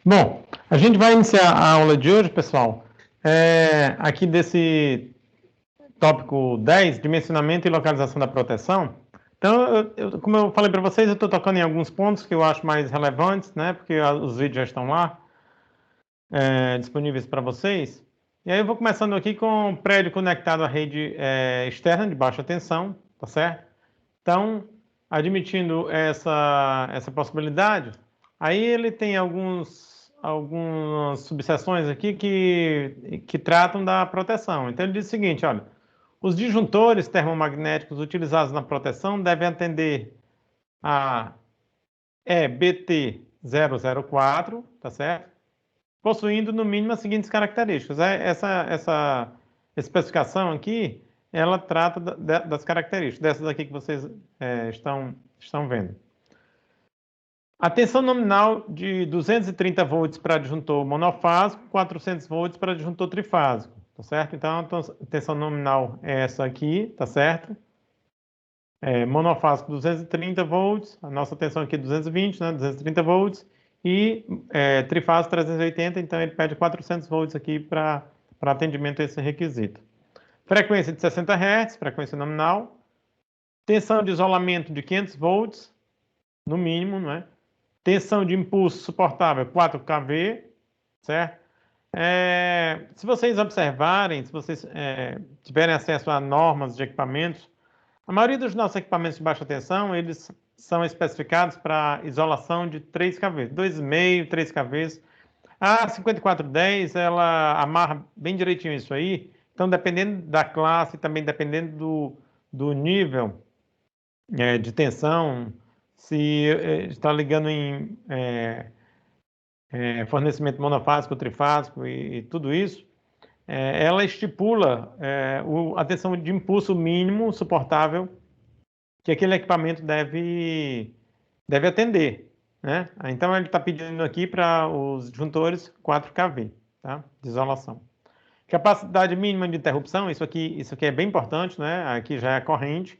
Bom, a gente vai iniciar a aula de hoje, pessoal, aqui desse tópico 10, dimensionamento e localização da proteção. Então, como eu falei para vocês, eu estou tocando em alguns pontos que eu acho mais relevantes, né? Porque os vídeos já estão lá, disponíveis para vocês. E aí eu vou começando aqui com o prédio conectado à rede externa de baixa tensão, tá certo? Então, admitindo essa possibilidade, aí ele tem algumas subseções aqui que tratam da proteção. Então, ele diz o seguinte, olha, os disjuntores termomagnéticos utilizados na proteção devem atender a EBT 004, tá certo? Possuindo no mínimo as seguintes características. Essa especificação aqui, ela trata das características, dessas aqui que vocês estão vendo. A tensão nominal de 230 volts para disjuntor monofásico, 400 volts para disjuntor trifásico, tá certo? Então, a tensão nominal é essa aqui, tá certo? Monofásico 230 volts, a nossa tensão aqui é 220, né? 230 volts, e trifásico 380, então ele pede 400 volts aqui para atendimento a esse requisito. Frequência de 60 Hz, frequência nominal. Tensão de isolamento de 500 volts, no mínimo, não é? Tensão de impulso suportável 4 kV, certo? Se vocês observarem, se vocês tiverem acesso a normas de equipamentos, a maioria dos nossos equipamentos de baixa tensão, eles são especificados para isolação de 3 kV, 2,5, 3 kV. A 5410, ela amarra bem direitinho isso aí. Então, dependendo da classe, também dependendo do nível de tensão, se está ligando em fornecimento monofásico, trifásico e tudo isso, ela estipula a tensão de impulso mínimo suportável que aquele equipamento deve atender, né? Então, ele está pedindo aqui para os disjuntores 4 kV, tá? De isolação. Capacidade mínima de interrupção, isso aqui é bem importante, né? Aqui já é corrente.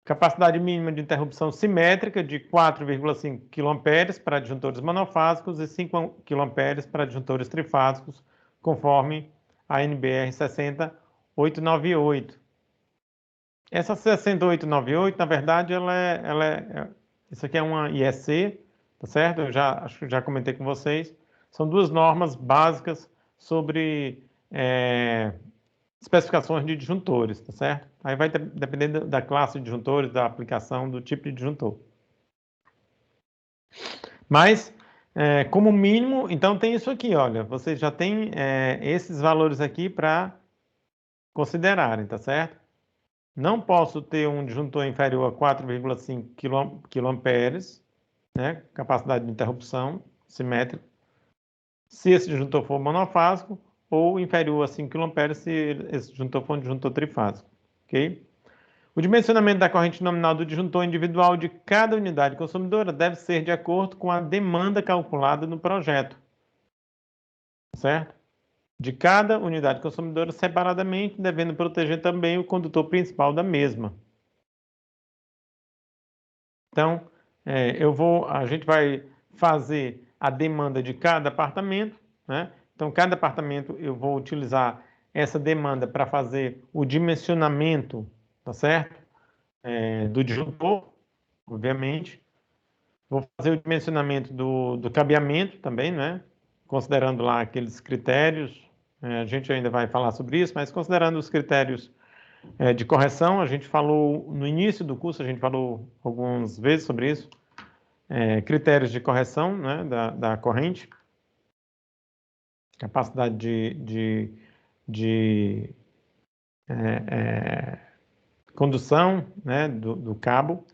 Capacidade mínima de interrupção simétrica de 4,5 kA para disjuntores monofásicos e 5 kA para disjuntores trifásicos, conforme a NBR 60898. Essa 60898, na verdade, isso aqui é uma IEC, tá certo? Acho que já comentei com vocês. São duas normas básicas sobre especificações de disjuntores, tá certo? Aí vai depender da classe de disjuntores, da aplicação, do tipo de disjuntor. Mas, como mínimo, então tem isso aqui, olha, vocês já tem esses valores aqui para considerarem, tá certo? Não posso ter um disjuntor inferior a 4,5 kA, né? Capacidade de interrupção simétrica. Se esse disjuntor for monofásico, ou inferior a 5 kA se esse disjuntor for um disjuntor trifásico, ok? O dimensionamento da corrente nominal do disjuntor individual de cada unidade consumidora deve ser de acordo com a demanda calculada no projeto, certo? De cada unidade consumidora separadamente, devendo proteger também o condutor principal da mesma. Então, a gente vai fazer a demanda de cada apartamento, né? Então, cada apartamento eu vou utilizar essa demanda para fazer o dimensionamento, tá certo? Do disjuntor, obviamente. Vou fazer o dimensionamento do cabeamento também, né? Considerando lá aqueles critérios, a gente ainda vai falar sobre isso, mas considerando os critérios de correção, a gente falou no início do curso, a gente falou algumas vezes sobre isso, critérios de correção, né, da corrente, capacidade de condução, né, do cabo.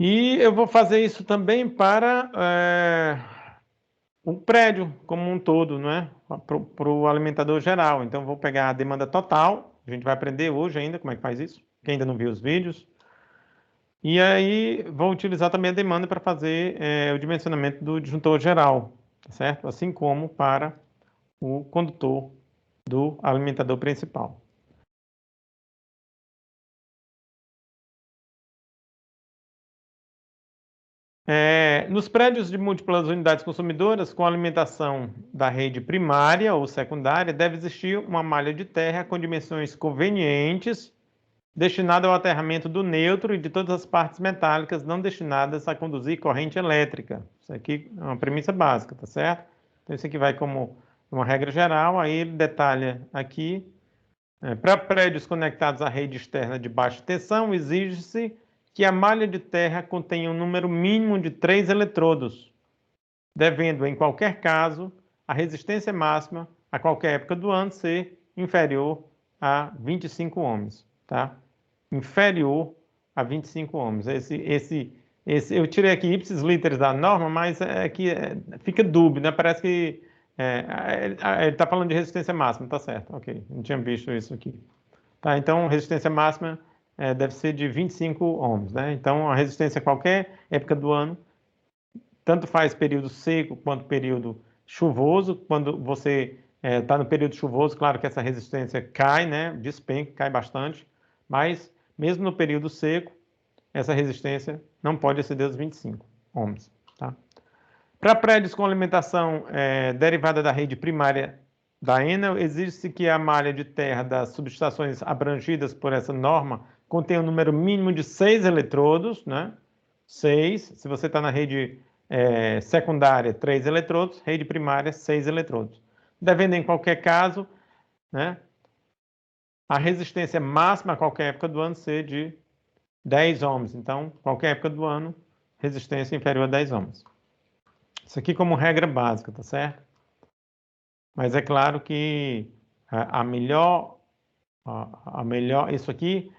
E eu vou fazer isso também para o prédio como um todo, né, para o alimentador geral. Então, vou pegar a demanda total, a gente vai aprender hoje ainda como é que faz isso, quem ainda não viu os vídeos. E aí, vou utilizar também a demanda para fazer o dimensionamento do disjuntor geral, tá certo? Assim como para o condutor do alimentador principal. Nos prédios de múltiplas unidades consumidoras, com alimentação da rede primária ou secundária, deve existir uma malha de terra com dimensões convenientes, destinada ao aterramento do neutro e de todas as partes metálicas não destinadas a conduzir corrente elétrica. Isso aqui é uma premissa básica, tá certo? Então, isso aqui vai como uma regra geral, aí ele detalha aqui. Para prédios conectados à rede externa de baixa tensão, exige-se que a malha de terra contenha um número mínimo de 3 eletrodos, devendo, em qualquer caso, a resistência máxima, a qualquer época do ano, ser inferior a 25 ohms, tá? Inferior a 25 ohms. Eu tirei aqui ipsis literis da norma, mas fica dúbio, né? Parece que ele está falando de resistência máxima, tá certo? Ok, não tinha visto isso aqui. Tá, então, resistência máxima deve ser de 25 ohms, né? Então, a resistência a qualquer época do ano, tanto faz período seco quanto período chuvoso. Quando você está no período chuvoso, claro que essa resistência cai, né? Despenca, cai bastante, mas mesmo no período seco, essa resistência não pode exceder os 25 ohms, tá? Para prédios com alimentação derivada da rede primária da Enel, exige-se que a malha de terra das subestações abrangidas por essa norma contenha um número mínimo de 6 eletrodos, né? 6, se você está na rede secundária, 3 eletrodos, rede primária, 6 eletrodos. Devendo, em qualquer caso, né, a resistência máxima a qualquer época do ano ser de 10 ohms. Então, qualquer época do ano, resistência inferior a 10 ohms. Isso aqui como regra básica, tá certo? Mas é claro que a melhor, isso aqui,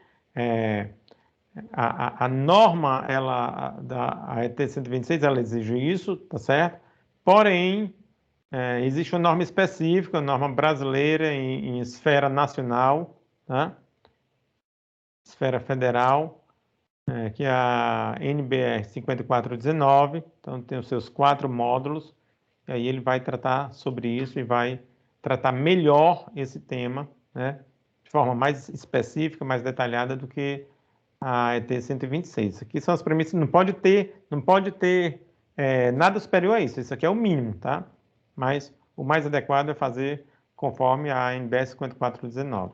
a norma, a ET 126, ela exige isso, tá certo? Porém, existe uma norma específica, uma norma brasileira em esfera nacional, tá? Esfera federal, que é a NBR 5419, então tem os seus 4 módulos, e aí ele vai tratar sobre isso e vai tratar melhor esse tema, né, de forma mais específica, mais detalhada do que a ET 126. Aqui são as premissas, não pode ter nada superior a isso, isso aqui é o mínimo, tá? Mas o mais adequado é fazer conforme a NBR 5419.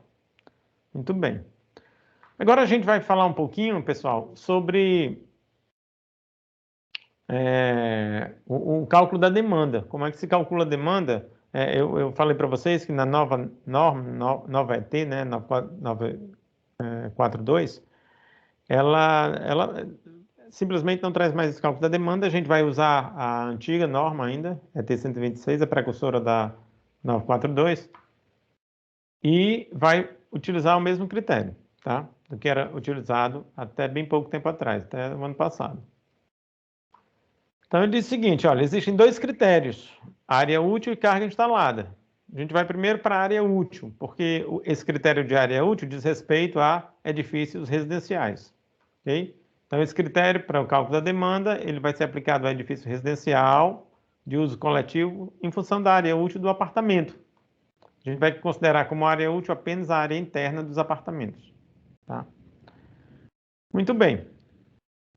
Muito bem. Agora a gente vai falar um pouquinho, pessoal, sobre o cálculo da demanda. Como é que se calcula a demanda? Eu falei para vocês que na nova norma, nova ET, né, 942, ela simplesmente não traz mais esse cálculo da demanda. A gente vai usar a antiga norma ainda, ET 126, a precursora da 942, e vai utilizar o mesmo critério, tá? Do que era utilizado até bem pouco tempo atrás, até o ano passado. Então, ele diz o seguinte, olha, existem 2 critérios, área útil e carga instalada. A gente vai primeiro para a área útil, porque esse critério de área útil diz respeito a edifícios residenciais, ok? Então, esse critério para o cálculo da demanda, ele vai ser aplicado ao edifício residencial de uso coletivo em função da área útil do apartamento. A gente vai considerar como área útil apenas a área interna dos apartamentos, tá? Muito bem.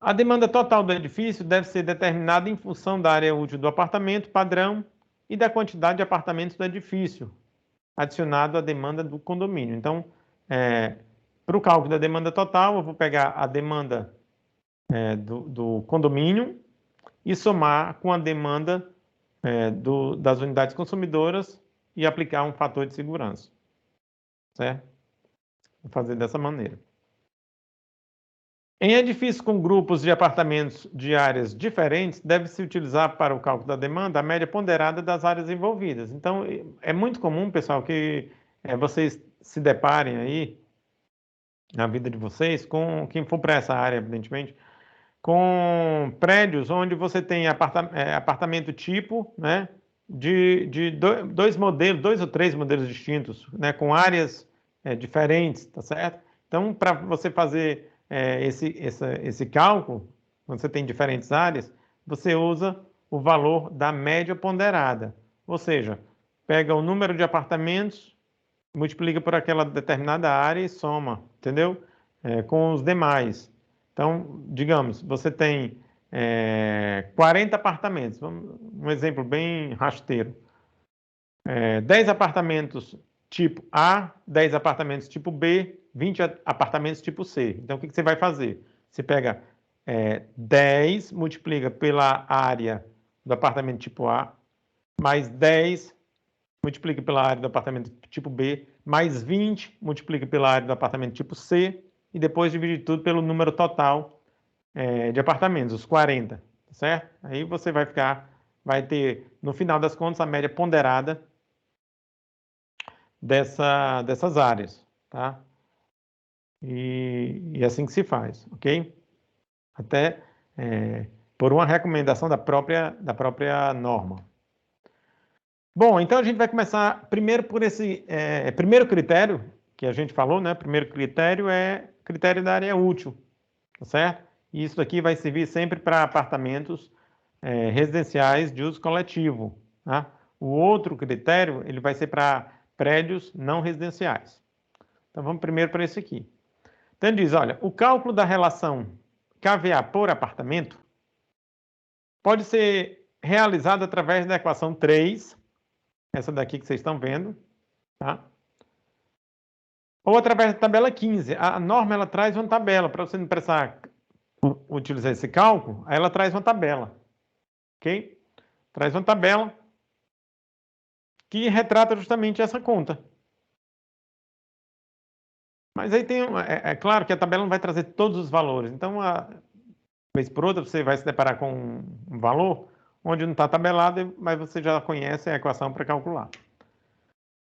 A demanda total do edifício deve ser determinada em função da área útil do apartamento padrão e da quantidade de apartamentos do edifício, adicionado à demanda do condomínio. Então, para o cálculo da demanda total, eu vou pegar a demanda do condomínio e somar com a demanda das unidades consumidoras e aplicar um fator de segurança, certo? Vou fazer dessa maneira. Em edifícios com grupos de apartamentos de áreas diferentes, deve-se utilizar para o cálculo da demanda a média ponderada das áreas envolvidas. Então, é muito comum, pessoal, que vocês se deparem aí, na vida de vocês, com quem for para essa área, evidentemente, com prédios onde você tem apartamento tipo, né, de 2 modelos, 2 ou 3 modelos distintos, né, com áreas diferentes, tá certo? Então, para você fazer esse cálculo, quando você tem diferentes áreas, você usa o valor da média ponderada. Ou seja, pega o número de apartamentos, multiplica por aquela determinada área e soma, entendeu? Com os demais. Então, digamos, você tem 40 apartamentos, um exemplo bem rasteiro. 10 apartamentos tipo A, 10 apartamentos tipo B, 20 apartamentos tipo C. Então, o que você vai fazer? Você pega 10, multiplica pela área do apartamento tipo A, mais 10, multiplica pela área do apartamento tipo B, mais 20, multiplica pela área do apartamento tipo C, e depois divide tudo pelo número total de apartamentos, os 40, certo? Aí você vai ter, no final das contas, a média ponderada dessas áreas, tá? E assim que se faz, ok? Até por uma recomendação da própria norma. Bom, então a gente vai começar primeiro por esse primeiro critério que a gente falou, né? Primeiro critério é critério da área útil, tá certo? E isso aqui vai servir sempre para apartamentos residenciais de uso coletivo, tá? O outro critério, ele vai ser para prédios não residenciais. Então vamos primeiro para esse aqui. Então ele diz, olha, o cálculo da relação KVA por apartamento pode ser realizado através da equação 3, essa daqui que vocês estão vendo, tá? Ou através da tabela 15. A norma, ela traz uma tabela, para você não precisar utilizar esse cálculo, aí ela traz uma tabela, ok? Traz uma tabela que retrata justamente essa conta. Mas aí tem, claro que a tabela não vai trazer todos os valores, então, vez por outra, você vai se deparar com um valor onde não está tabelado, mas você já conhece a equação para calcular.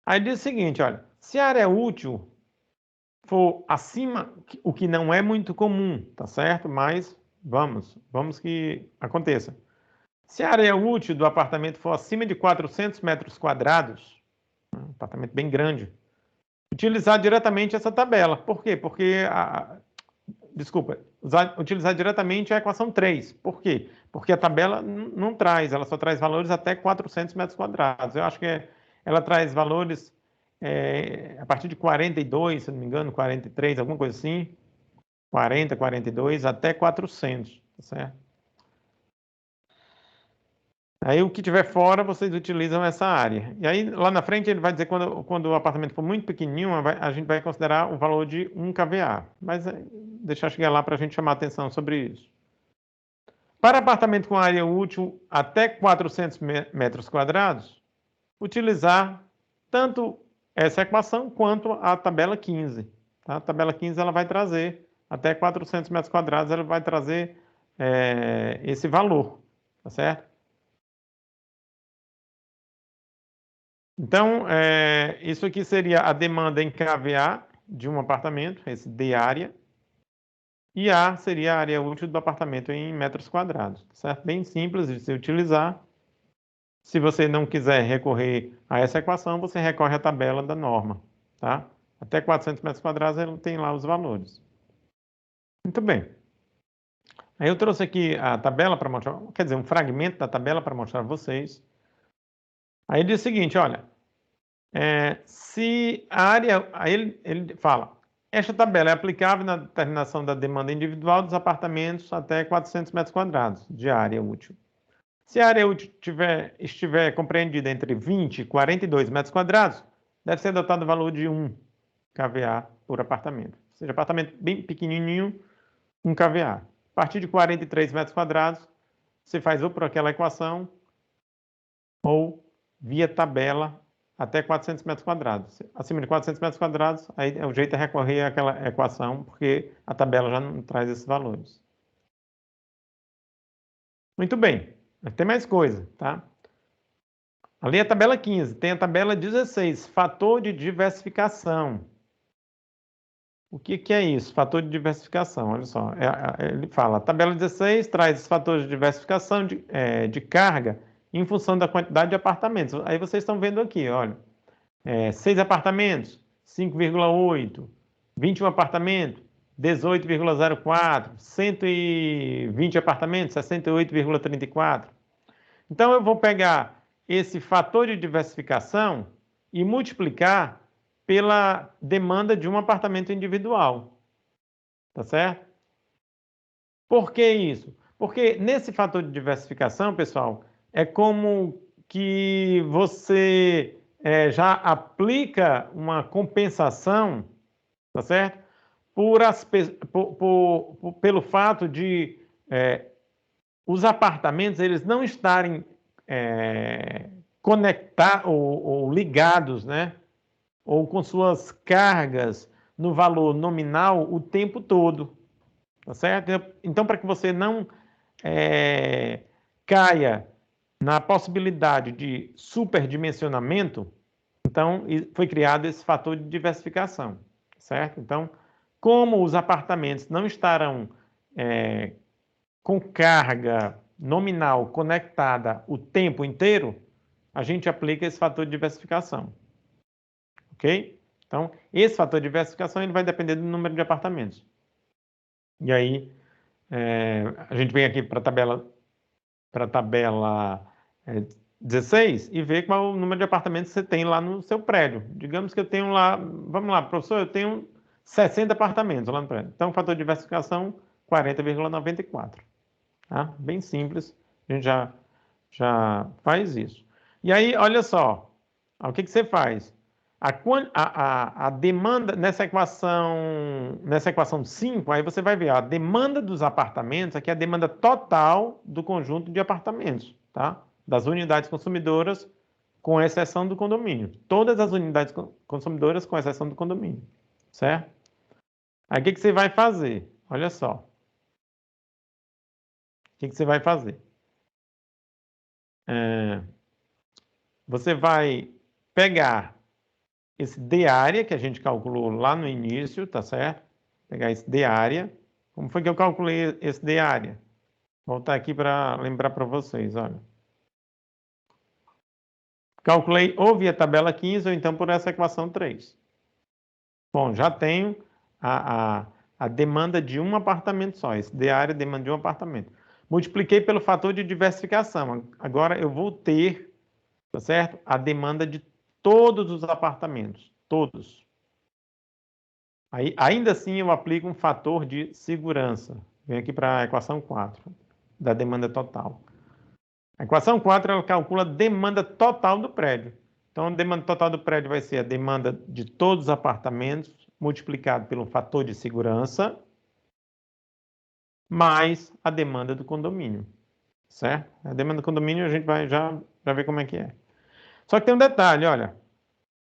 Aí diz o seguinte, olha, se a área útil for acima, o que não é muito comum, tá certo? Mas vamos que aconteça. Se a área útil do apartamento for acima de 400 metros quadrados, um apartamento bem grande, utilizar diretamente essa tabela. Por quê? Porque, utilizar diretamente a equação 3. Por quê? Porque a tabela não traz, ela só traz valores até 400 metros quadrados. Eu acho que ela traz valores a partir de 42, se não me engano, 43, alguma coisa assim. 40, 42, até 400, tá certo? Aí o que tiver fora, vocês utilizam essa área. E aí lá na frente ele vai dizer quando o apartamento for muito pequenininho, a gente vai considerar o valor de 1 kVA. Mas deixar chegar lá para a gente chamar atenção sobre isso. Para apartamento com área útil até 400 metros quadrados, utilizar tanto essa equação quanto a tabela 15. Tá? A tabela 15 ela vai trazer até 400 metros quadrados, ela vai trazer esse valor, tá certo? Então, isso aqui seria a demanda em kVA de um apartamento, esse D área, e A seria a área útil do apartamento em metros quadrados, certo? Bem simples de se utilizar. Se você não quiser recorrer a essa equação, você recorre à tabela da norma, tá? Até 400 metros quadrados, ele tem lá os valores. Muito bem. Aí eu trouxe aqui a tabela para mostrar, quer dizer, um fragmento da tabela para mostrar a vocês. Aí diz o seguinte, olha, se a área, aí ele fala, esta tabela é aplicável na determinação da demanda individual dos apartamentos até 400 metros quadrados de área útil. Se a área útil estiver compreendida entre 20 e 42 metros quadrados, deve ser adotado o valor de 1 kVA por apartamento. Ou seja, apartamento bem pequenininho, 1 kVA. A partir de 43 metros quadrados, você faz ou por aquela equação ou via tabela até 400 metros quadrados. Acima de 400 metros quadrados, aí o jeito é recorrer àquela equação, porque a tabela já não traz esses valores. Muito bem, tem mais coisa, tá? Ali é a tabela 15, tem a tabela 16, fator de diversificação. O que é isso? Fator de diversificação, olha só. Ele fala, a tabela 16 traz os fatores de diversificação de carga em função da quantidade de apartamentos. Aí vocês estão vendo aqui, olha. 6 apartamentos, 5,8. 21 apartamentos, 18,04. 120 apartamentos, 68,34. Então, eu vou pegar esse fator de diversificação e multiplicar pela demanda de um apartamento individual. Tá certo? Por que isso? Porque nesse fator de diversificação, pessoal, é como que você já aplica uma compensação, tá certo? Pelo fato de os apartamentos eles não estarem conectados ou ligados, né? Ou com suas cargas no valor nominal o tempo todo, tá certo? Então, para que você não caia na possibilidade de superdimensionamento, então foi criado esse fator de diversificação, certo? Então, como os apartamentos não estarão com carga nominal conectada o tempo inteiro, a gente aplica esse fator de diversificação, ok? Então, esse fator de diversificação ele vai depender do número de apartamentos. E aí, a gente vem aqui para a tabela 16 e vê qual é o número de apartamentos que você tem lá no seu prédio. Digamos que eu tenho lá, vamos lá, professor, eu tenho 60 apartamentos lá no prédio. Então, o fator de diversificação, 40,94. Tá? Bem simples, a gente já faz isso. E aí, olha só, o que você faz? A demanda, nessa equação 5, aí você vai ver a demanda dos apartamentos, aqui é a demanda total do conjunto de apartamentos, tá? Das unidades consumidoras, com exceção do condomínio. Todas as unidades consumidoras, com exceção do condomínio, certo? Aí o que você vai fazer? Olha só. O que você vai fazer? Você vai pegar esse D área que a gente calculou lá no início, tá certo? Pegar esse D área. Como foi que eu calculei esse D área? Vou voltar aqui para lembrar para vocês, olha. Calculei ou via tabela 15 ou então por essa equação 3. Bom, já tenho a demanda de um apartamento só. Esse D área é demanda de um apartamento. Multipliquei pelo fator de diversificação. Agora eu vou ter, tá certo? A demanda de todos os apartamentos. Todos. Aí, ainda assim, eu aplico um fator de segurança. Venho aqui para a equação 4, da demanda total. A equação 4, ela calcula a demanda total do prédio. Então, a demanda total do prédio vai ser a demanda de todos os apartamentos, multiplicado pelo fator de segurança, mais a demanda do condomínio. Certo? A demanda do condomínio a gente vai já ver como é que é. Só que tem um detalhe, olha.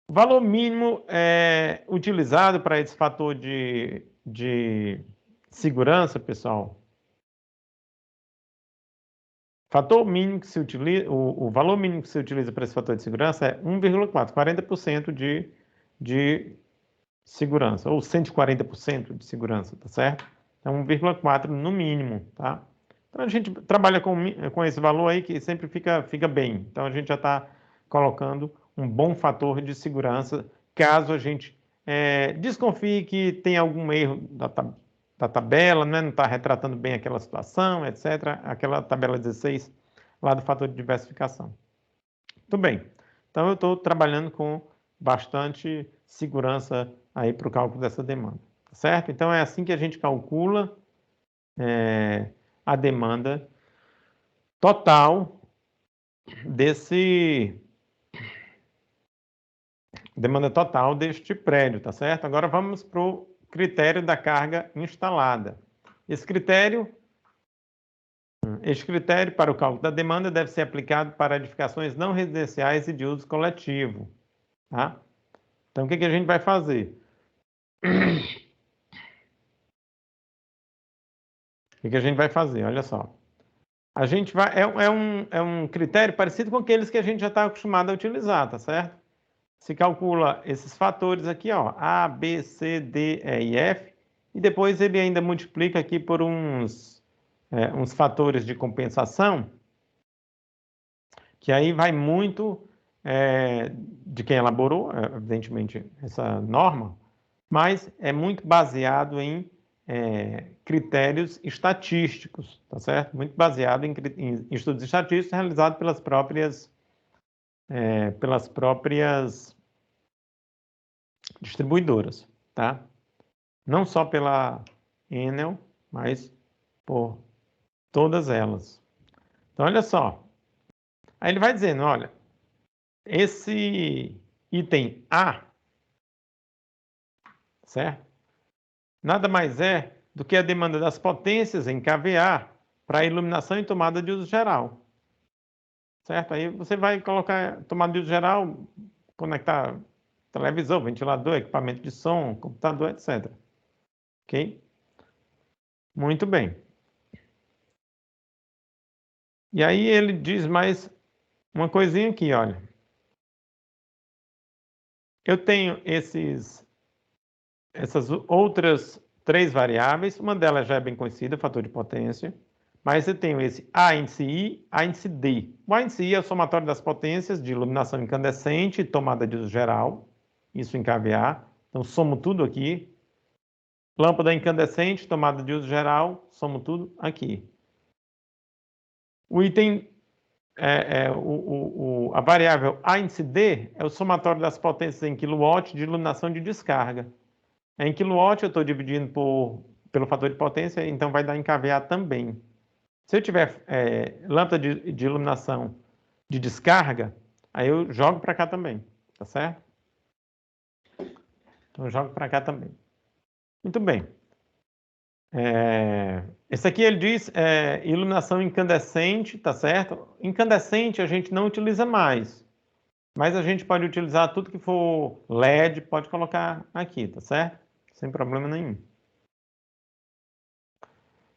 O valor mínimo utilizado para esse fator de segurança, pessoal. Fator mínimo que se utiliza, o valor mínimo que se utiliza para esse fator de segurança é 1,4, 40% de segurança, ou 140% de segurança, tá certo? Então, 1,4 no mínimo, tá? Então, a gente trabalha com esse valor aí que sempre fica bem. Então, a gente já está colocando um bom fator de segurança, caso a gente desconfie que tem algum erro da tabela, né? Não está retratando bem aquela situação, etc. Aquela tabela 16 lá do fator de diversificação. Muito bem. Então, eu estou trabalhando com bastante segurança aí para o cálculo dessa demanda, tá certo? Então, é assim que a gente calcula a demanda total deste prédio, tá certo? Agora vamos para o critério da carga instalada. Este critério para o cálculo da demanda deve ser aplicado para edificações não residenciais e de uso coletivo, tá? Então, o que a gente vai fazer? O que a gente vai fazer? Olha só. A gente vai. É um critério parecido com aqueles que a gente já está acostumado a utilizar, tá certo? Se calcula esses fatores aqui, ó, A, B, C, D, E e F, e depois ele ainda multiplica aqui por uns fatores de compensação, que aí vai muito de quem elaborou, evidentemente, essa norma, mas é muito baseado em critérios estatísticos, tá certo? Muito baseado em estudos estatísticos realizados pelas próprias distribuidoras, tá? Não só pela Enel, mas por todas elas. Então, olha só. Aí ele vai dizendo, olha, esse item A, certo? Nada mais é do que a demanda das potências em kVA para iluminação e tomada de uso geral. Certo? Aí você vai colocar tomada de uso geral, conectar televisor, ventilador, equipamento de som, computador, etc. Ok? Muito bem. E aí ele diz mais uma coisinha aqui, olha. Eu tenho essas outras 3 variáveis, uma delas já é bem conhecida, fator de potência, mas eu tenho esse A índice I, A índice D. O A índice I é o somatório das potências de iluminação incandescente e tomada de uso geral, isso em kVA. Então, somo tudo aqui. Lâmpada incandescente, tomada de uso geral, somo tudo aqui. O item, a variável A índice D é o somatório das potências em kW de iluminação de descarga. Em kW eu estou dividindo pelo fator de potência, então vai dar em kVA também. Se eu tiver lâmpada de iluminação de descarga, aí eu jogo para cá também, tá certo? Então eu jogo para cá também. Muito bem. Esse aqui ele diz iluminação incandescente, tá certo? Incandescente a gente não utiliza mais, mas a gente pode utilizar tudo que for LED, pode colocar aqui, tá certo? Sem problema nenhum.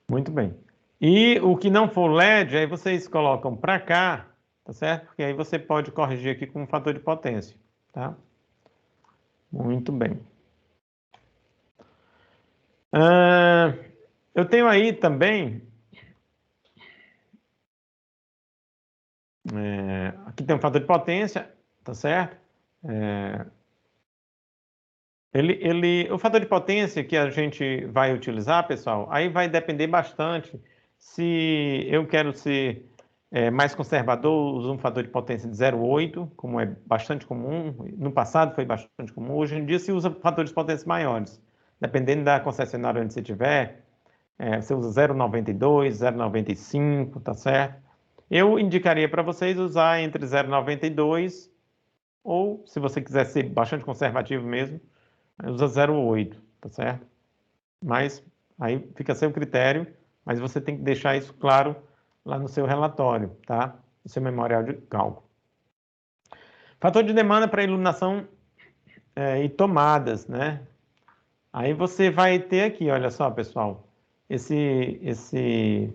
Muito bem. E o que não for LED, aí vocês colocam para cá, tá certo? Porque aí você pode corrigir aqui com um fator de potência, tá? Muito bem. Eu tenho aí também, aqui tem um fator de potência, tá certo? O fator de potência que a gente vai utilizar, pessoal, aí vai depender bastante. Se eu quero ser mais conservador, uso um fator de potência de 0,8, como é bastante comum. No passado foi bastante comum. Hoje em dia se usa fatores de potência maiores. Dependendo da concessionária onde você estiver, você usa 0,92, 0,95, tá certo? Eu indicaria para vocês usar entre 0,92 ou, se você quiser ser bastante conservativo mesmo, usa 0,8, tá certo? Mas aí fica a seu critério, mas você tem que deixar isso claro lá no seu relatório, tá? No seu memorial de cálculo. Fator de demanda para iluminação e tomadas, né? Aí você vai ter aqui, olha só, pessoal, esses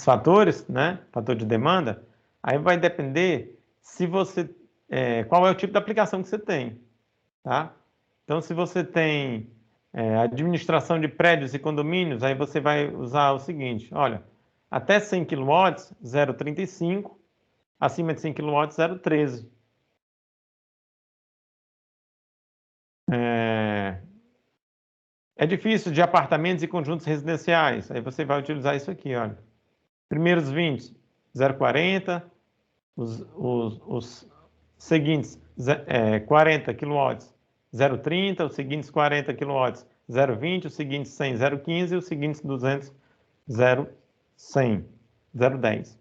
fatores, né? Fator de demanda, aí vai depender se você, qual é o tipo de aplicação que você tem, tá? Então, se você tem administração de prédios e condomínios, aí você vai usar o seguinte, olha, até 100 kW, 0,35, acima de 100 kW, 0,13. É difícil de apartamentos e conjuntos residenciais, aí você vai utilizar isso aqui, olha. Primeiros 20, 0,40, os seguintes 40 kW, 0,30, os seguintes 40 kW, 0,20, os seguintes 100, 0,15 e os seguintes 200, 0,100, 0,10.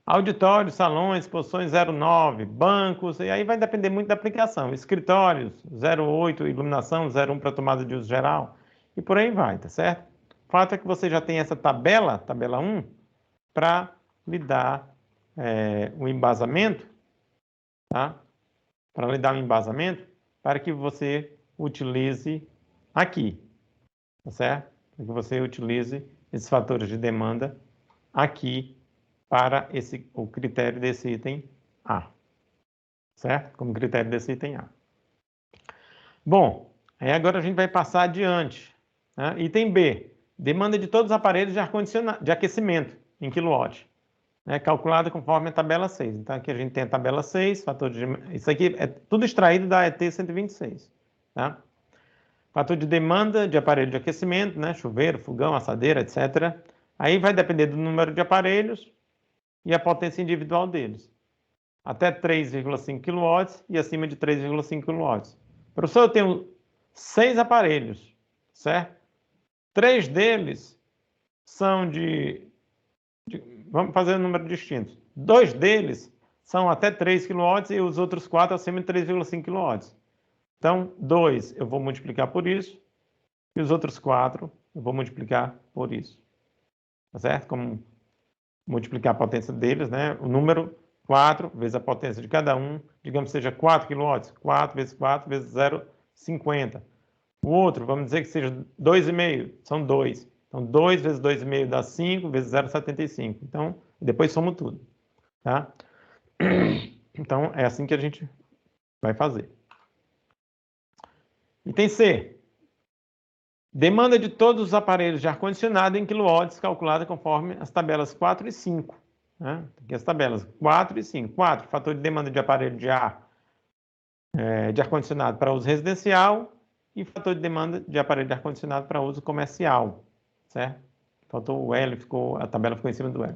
Auditórios, salões, exposições 0,9, bancos, e aí vai depender muito da aplicação. Escritórios, 0,8, iluminação, 0,1 para tomada de uso geral, e por aí vai, tá certo? O fato é que você já tem essa tabela 1, para lhe dar um embasamento, tá? Para lhe dar um embasamento para que você utilize aqui, tá certo? Para que você utilize esses fatores de demanda aqui para o critério desse item A, certo? Como critério desse item A. Bom, aí agora a gente vai passar adiante. Né? Item B, demanda de todos os aparelhos de aquecimento em quilowatt. Calculada conforme a tabela 6. Então, aqui a gente tem a tabela 6, fator de... Isso aqui é tudo extraído da ET 126. Tá? Fator de demanda de aparelho de aquecimento, né? Chuveiro, fogão, assadeira, etc. Aí vai depender do número de aparelhos e a potência individual deles. Até 3,5 kW e acima de 3,5 kW. Professor, eu tenho 6 aparelhos, certo? 3 deles são vamos fazer um número distinto. 2 deles são até 3 kW e os outros 4 acima de 3,5 kW. Então, 2 eu vou multiplicar por isso, e os outros 4 eu vou multiplicar por isso. Tá certo? Como multiplicar a potência deles, né? O número 4 vezes a potência de cada um, digamos que seja 4 kW, 4 vezes 4 vezes 0,50. O outro, vamos dizer que seja 2,5, são 2. Então, 2 vezes 2,5 dá 5, vezes 0,75. Então, depois somos tudo, tá? Então, é assim que a gente vai fazer. Item C. Demanda de todos os aparelhos de ar-condicionado em quilowatts calculada conforme as tabelas 4 e 5. Né? Aqui as tabelas 4 e 5. 4, fator de demanda de aparelho de ar-condicionado para uso residencial e fator de demanda de aparelho de ar-condicionado para uso comercial. Certo? Faltou o L, a tabela ficou em cima do L.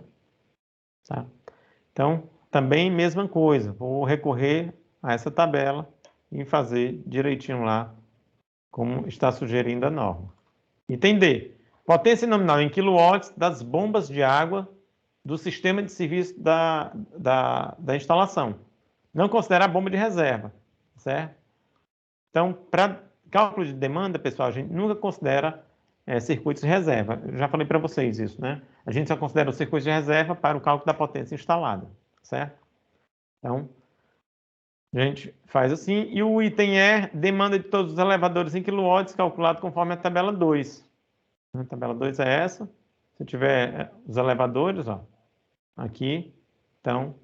Tá? Então, também mesma coisa. Vou recorrer a essa tabela e fazer direitinho lá como está sugerindo a norma. Item D. Potência nominal em quilowatts das bombas de água do sistema de serviço da instalação. Não considera a bomba de reserva, certo? Então, para cálculo de demanda, pessoal, a gente nunca considera circuitos de reserva. Eu já falei para vocês isso, né? A gente só considera os circuitos de reserva para o cálculo da potência instalada, certo? Então, a gente faz assim. E o item E, demanda de todos os elevadores em quilowatts, calculado conforme a tabela 2. A tabela 2 é essa. Se tiver os elevadores, ó, aqui, então,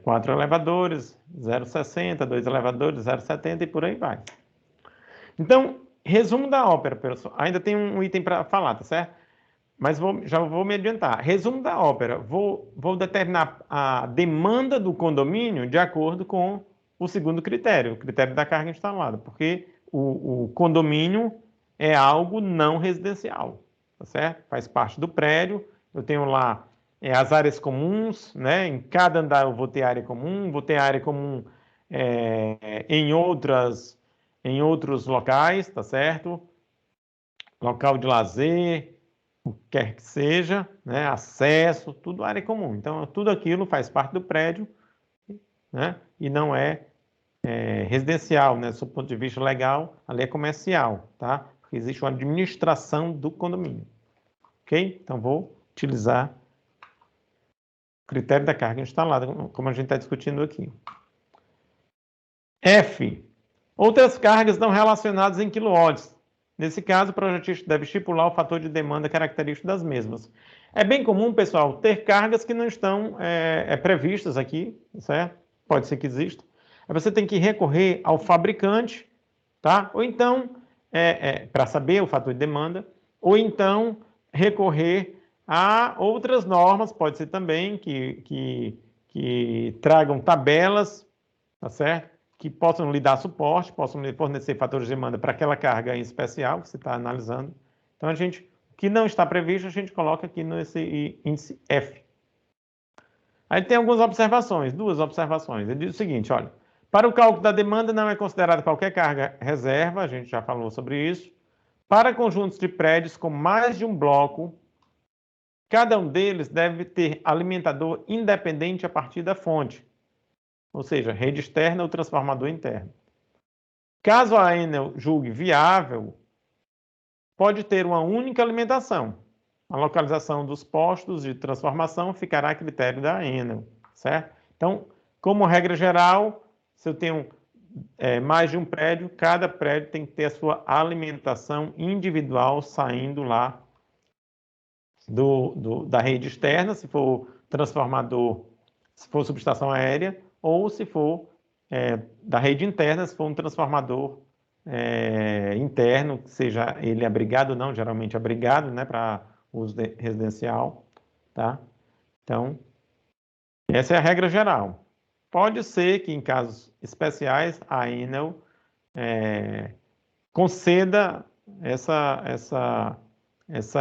4 elevadores, 0,60, 2 elevadores, 0,70 e por aí vai. Então, resumo da ópera, pessoal. Ainda tem um item para falar, tá certo? Mas já vou me adiantar. Resumo da ópera. Vou determinar a demanda do condomínio de acordo com o segundo critério, o critério da carga instalada, porque o condomínio é algo não residencial, tá certo? Faz parte do prédio. Eu tenho lá as áreas comuns, né? Em cada andar eu vou ter área comum, vou ter área comum em outros locais, tá certo? Local de lazer, o que quer que seja, né? Acesso, tudo área comum. Então, tudo aquilo faz parte do prédio, né? E não é residencial, né? Do ponto de vista legal, ali é comercial, tá? Porque existe uma administração do condomínio, ok? Então, vou utilizar o critério da carga instalada, como a gente está discutindo aqui. F. Outras cargas não relacionadas em quilowatts. Nesse caso, o projetista deve estipular o fator de demanda característico das mesmas. É bem comum, pessoal, ter cargas que não estão previstas aqui, certo? Pode ser que exista. Aí você tem que recorrer ao fabricante, tá? Ou então, para saber o fator de demanda, ou então recorrer a outras normas, pode ser também que tragam tabelas, tá certo? Que possam lhe dar suporte, possam lhe fornecer fatores de demanda para aquela carga em especial que você está analisando. Então, o que não está previsto, a gente coloca aqui nesse índice F. Aí tem algumas observações, 2 observações. Ele diz o seguinte, olha, para o cálculo da demanda não é considerada qualquer carga reserva, a gente já falou sobre isso. Para conjuntos de prédios com mais de um bloco, cada um deles deve ter alimentador independente a partir da fonte, ou seja, rede externa ou transformador interno. Caso a Enel julgue viável, pode ter uma única alimentação. A localização dos postos de transformação ficará a critério da Enel, certo? Então, como regra geral, se eu tenho mais de um prédio, cada prédio tem que ter a sua alimentação individual saindo lá da rede externa, se for transformador, se for subestação aérea, ou se for da rede interna, se for um transformador interno, que seja ele abrigado ou não, geralmente abrigado, né, para uso residencial, tá? Então, essa é a regra geral. Pode ser que em casos especiais a Enel conceda essa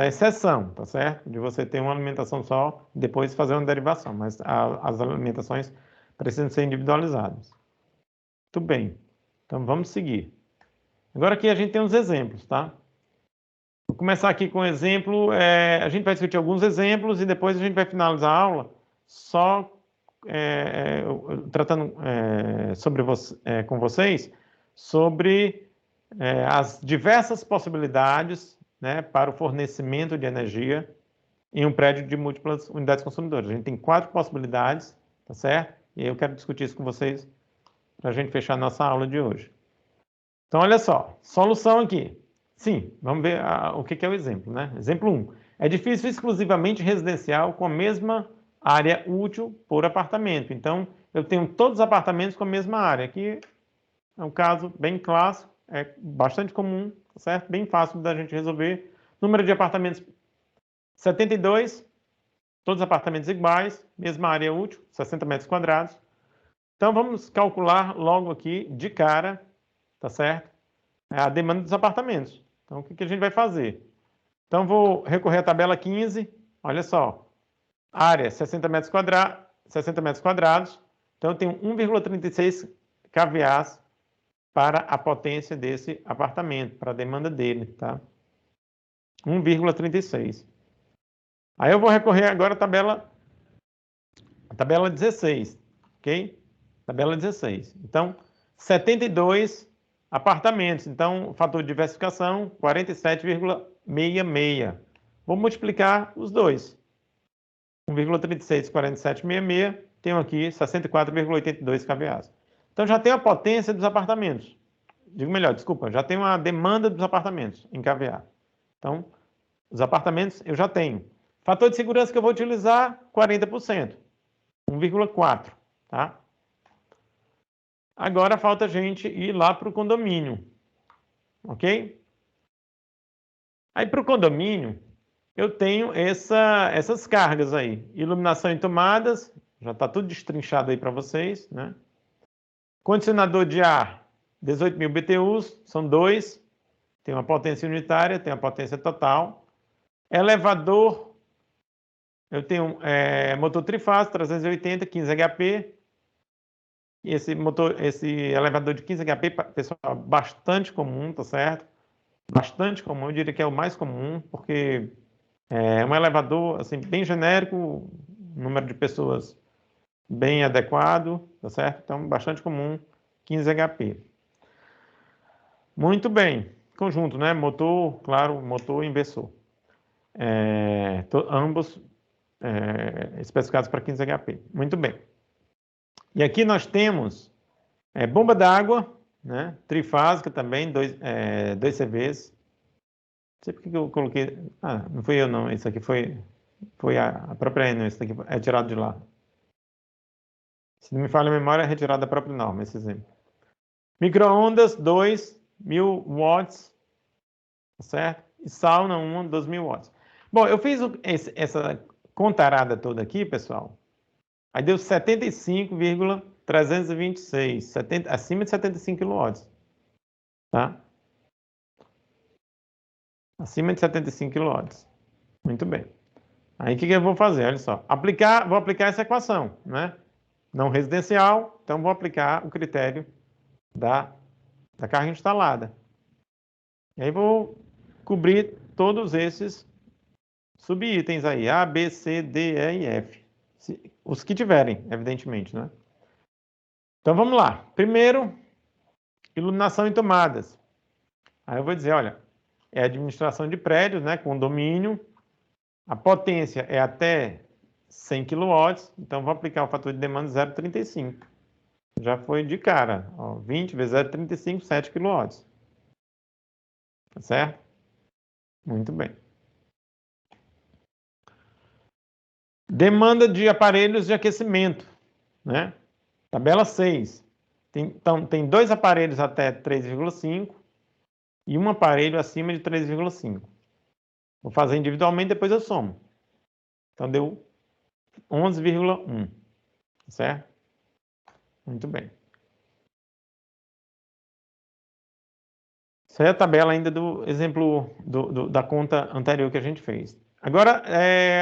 exceção, tá certo? De você ter uma alimentação só e depois fazer uma derivação, mas as alimentações precisam ser individualizadas. Muito bem, então vamos seguir. Agora aqui a gente tem uns exemplos, tá? Vou começar aqui com um exemplo. A gente vai discutir alguns exemplos e depois a gente vai finalizar a aula só tratando com vocês sobre as diversas possibilidades, né, para o fornecimento de energia em um prédio de múltiplas unidades consumidoras. A gente tem 4 possibilidades, tá certo? E eu quero discutir isso com vocês para a gente fechar a nossa aula de hoje. Então, olha só, solução aqui. Sim, vamos ver o que é o exemplo, né? Exemplo 1. Edifício exclusivamente residencial com a mesma área útil por apartamento. Então, eu tenho todos os apartamentos com a mesma área. Aqui é um caso bem clássico, é bastante comum, tá certo? Bem fácil da gente resolver. Número de apartamentos 72, todos os apartamentos iguais, mesma área útil, 60 metros quadrados. Então, vamos calcular logo aqui, de cara, tá certo? A demanda dos apartamentos. Então, o que a gente vai fazer? Então, vou recorrer à tabela 15. Olha só. Área, 60 metros quadrados. Então, eu tenho 1,36 kVA para a potência desse apartamento, para a demanda dele, tá? 1,36. Aí eu vou recorrer agora à tabela 16, ok? Tabela 16. Então, 72 apartamentos. Então, o fator de diversificação, 47,66. Vou multiplicar os dois. 1,36, 47,66. Tenho aqui 64,82 kVA. Então, já tenho a potência dos apartamentos. Digo melhor, desculpa, já tenho a demanda dos apartamentos em kVA. Então, os apartamentos eu já tenho. Fator de segurança que eu vou utilizar, 40%. 1,4, tá? Agora falta a gente ir lá para o condomínio, ok? Aí para o condomínio, eu tenho essas cargas aí. Iluminação em tomadas, já está tudo destrinchado aí para vocês, né? Condicionador de ar, 18.000 BTUs, são 2. Tem uma potência unitária, tem uma potência total. Elevador, eu tenho motor trifásico, 380, 15 HP. Esse elevador de 15 HP, pessoal, bastante comum, tá certo? Bastante comum, eu diria que é o mais comum, porque é um elevador, assim, bem genérico, número de pessoas bem adequado, tá certo? Então, bastante comum, 15 HP. Muito bem. Conjunto, né? Motor, claro, motor e inversor. Ambos especificados para 15 HP. Muito bem. E aqui nós temos bomba d'água, né? Trifásica também, 2 CVs. Não sei por que eu coloquei... Ah, não fui eu não, isso aqui foi a própria Enel, isso aqui é tirado de lá. Se não me falha a memória, é retirado da própria norma, esse exemplo. Micro-ondas, 2.000 watts, certo? E sauna, 2.000 watts. Bom, eu fiz essa contarada toda aqui, pessoal. Aí deu 75,326, acima de 75 kW. Tá? Acima de 75 kW. Muito bem. Aí o que eu vou fazer? Olha só. Vou aplicar essa equação, né? Não residencial, então vou aplicar o critério da carga instalada. E aí vou cobrir todos esses subitens aí, A, B, C, D, E e F. Os que tiverem, evidentemente, né? Então vamos lá. Primeiro, iluminação em tomadas. Aí eu vou dizer, olha, é administração de prédios, né, condomínio. A potência é até 100 kW, então vou aplicar o fator de demanda 0,35. Já foi de cara, ó, 20 vezes 0,35, 7 kW. Tá certo? Muito bem. Demanda de aparelhos de aquecimento, né? Tabela 6. Então, tem 2 aparelhos até 3,5 e um aparelho acima de 3,5. Vou fazer individualmente, depois eu somo. Então, deu 11,1. Certo? Muito bem. Essa é a tabela ainda do exemplo da conta anterior que a gente fez. Agora,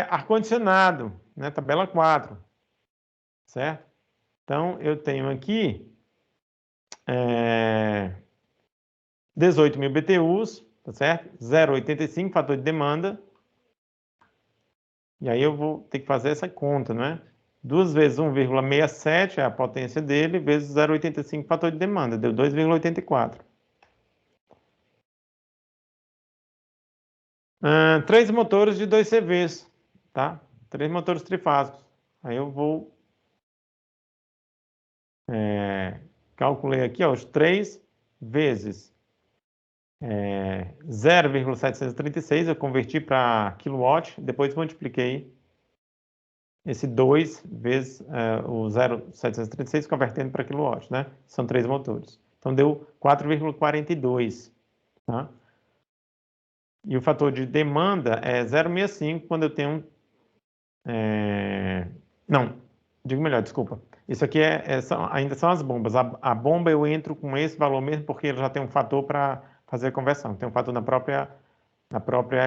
ar-condicionado, né? Tabela 4. Certo? Então, eu tenho aqui 18.000 BTUs, tá certo? 0,85, fator de demanda. E aí eu vou ter que fazer essa conta, não é? 2 vezes 1,67 é a potência dele, vezes 0,85 fator de demanda, deu 2,84. 3 motores de 2 CVs, tá? 3 motores trifásicos. Aí eu vou... calculei aqui, ó, os 3 vezes 0,736, eu converti para quilowatt, depois multipliquei esse 2 vezes o 0,736 convertendo para quilowatt, né? São 3 motores. Então deu 4,42, tá? E o fator de demanda é 0,65 quando eu tenho... Não, digo melhor, desculpa. Isso aqui ainda são as bombas. A bomba eu entro com esse valor mesmo porque ele já tem um fator para fazer a conversão. Tem um fator na própria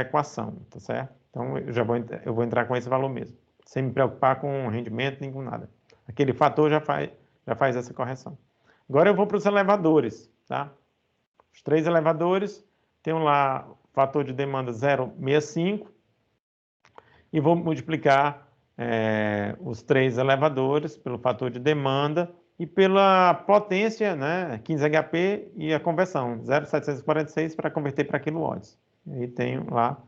equação, tá certo? Então eu vou entrar com esse valor mesmo, sem me preocupar com rendimento nem com nada. Aquele fator já faz essa correção. Agora eu vou para os elevadores, tá? Os 3 elevadores, tem lá fator de demanda 0,65 e vou multiplicar os 3 elevadores pelo fator de demanda e pela potência, né, 15 HP e a conversão, 0,746 para converter para quilowatts. E aí tenho lá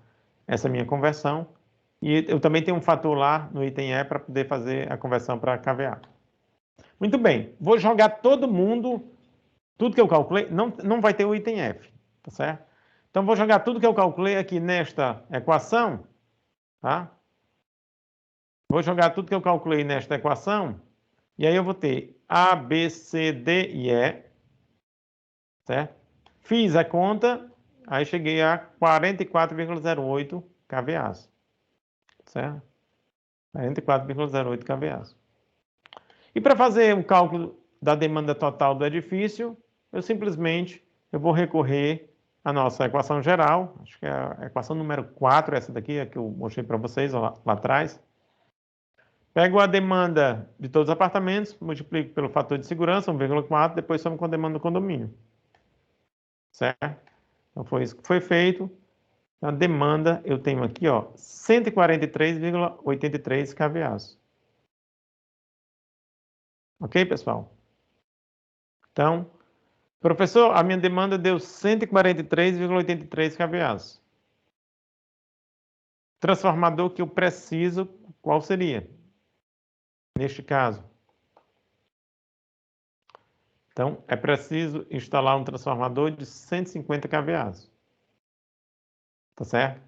essa minha conversão. E eu também tenho um fator lá no item E para poder fazer a conversão para kVA. Muito bem, vou jogar todo mundo, tudo que eu calculei, não vai ter o item F, tá certo? Então vou jogar tudo que eu calculei aqui nesta equação, tá? Vou jogar tudo que eu calculei nesta equação, e aí eu vou ter A, B, C, D e E, certo? Fiz a conta, aí cheguei a 44,08 kVA, certo? 44,08 kVA. E para fazer o cálculo da demanda total do edifício, eu vou recorrer à nossa equação geral, acho que é a equação número 4, essa daqui, a que eu mostrei para vocês lá atrás. Pego a demanda de todos os apartamentos, multiplico pelo fator de segurança, 1,4, depois somo com a demanda do condomínio. Certo? Então foi isso que foi feito. A demanda eu tenho aqui, ó, 143,83 kVA. Ok, pessoal? Então, professor, a minha demanda deu 143,83 kVA. Transformador que eu preciso, qual seria? Neste caso. Então, é preciso instalar um transformador de 150 kVA. Tá certo?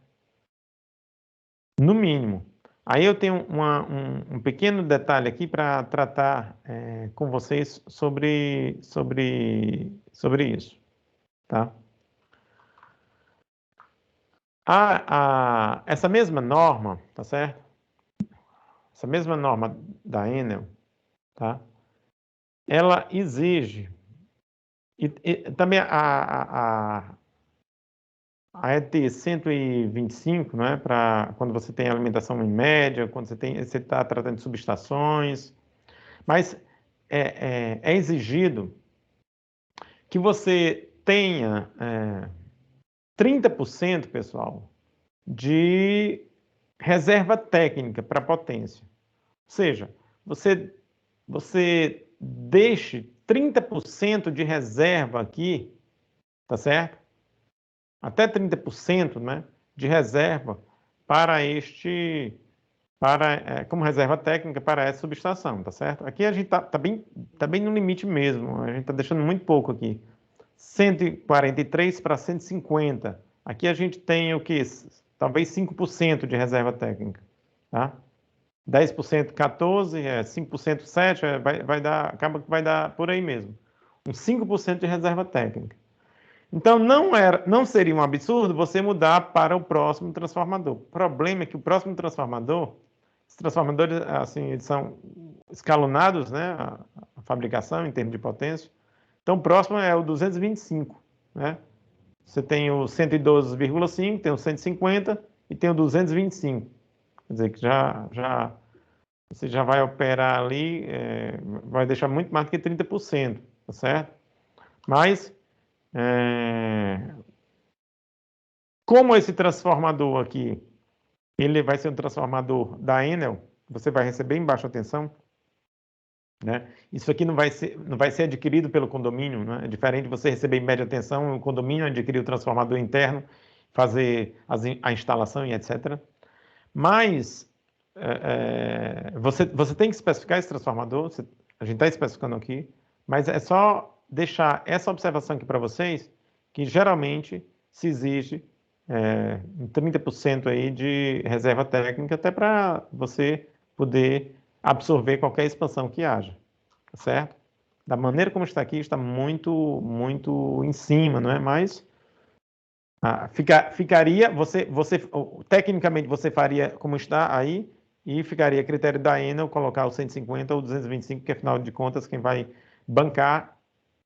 No mínimo. Aí eu tenho um pequeno detalhe aqui para tratar com vocês sobre isso. Tá? Essa mesma norma, tá certo? Essa mesma norma da Enel, tá? Ela exige, e também a ET 125, não é? Para quando você tem alimentação em média, quando você está tratando de subestações, mas é exigido que você tenha 30%, pessoal, de reserva técnica para potência. Ou seja, você deixe 30% de reserva aqui, tá certo? Até 30%, né, de reserva para como reserva técnica para essa subestação, tá certo? Aqui a gente tá bem no limite mesmo, a gente está deixando muito pouco aqui. 143 para 150. Aqui a gente tem o que? Talvez 5% de reserva técnica, tá? 10% 14, 5% 7, acaba que vai dar por aí mesmo. Uns 5% de reserva técnica. Então, não seria um absurdo você mudar para o próximo transformador. O problema é que o próximo transformador, os transformadores assim, eles são escalonados, né, a fabricação em termos de potência. Então, o próximo é o 225, né? Você tem o 112,5, tem o 150 e tem o 225. Quer dizer que você já vai operar ali, vai deixar muito mais do que 30%, tá certo? Mas Como esse transformador aqui, ele vai ser um transformador da Enel, você vai receber em baixa tensão, né? Isso aqui não vai ser adquirido pelo condomínio, né? É diferente de você receber em média tensão, o condomínio adquirir o transformador interno, fazer a instalação e etc. Mas você tem que especificar esse transformador, a gente está especificando aqui, mas é só deixar essa observação aqui para vocês, que geralmente se exige 30% aí de reserva técnica, até para você poder absorver qualquer expansão que haja, tá certo? Da maneira como está aqui, está muito, muito em cima, não é? Mas ficaria, tecnicamente você faria como está aí, e ficaria a critério da Enel colocar o 150 ou 225, que afinal de contas quem vai bancar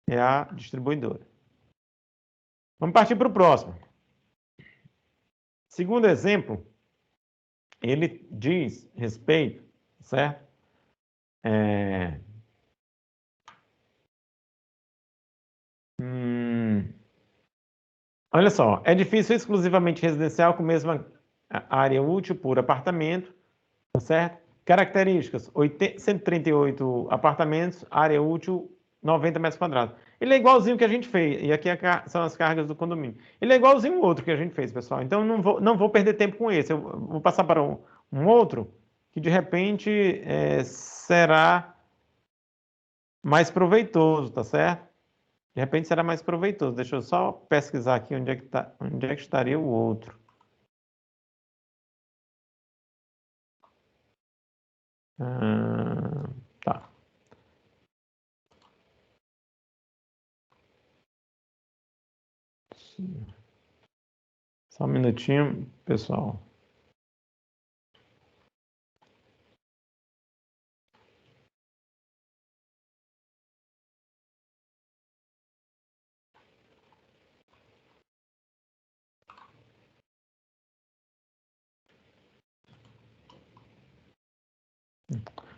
é a distribuidora. Vamos partir para o próximo. Segundo exemplo, ele diz respeito, certo? Olha só, edifício exclusivamente residencial com mesma área útil por apartamento, tá certo? Características, 138 apartamentos, área útil 90 metros quadrados. Ele é igualzinho que a gente fez, e aqui são as cargas do condomínio. Ele é igualzinho o outro que a gente fez, pessoal. Então, não vou perder tempo com esse. Eu vou passar para um outro que, de repente, será mais proveitoso, tá certo? De repente, será mais proveitoso. Deixa eu só pesquisar aqui onde é que estaria o outro. Tá. Só um minutinho, pessoal.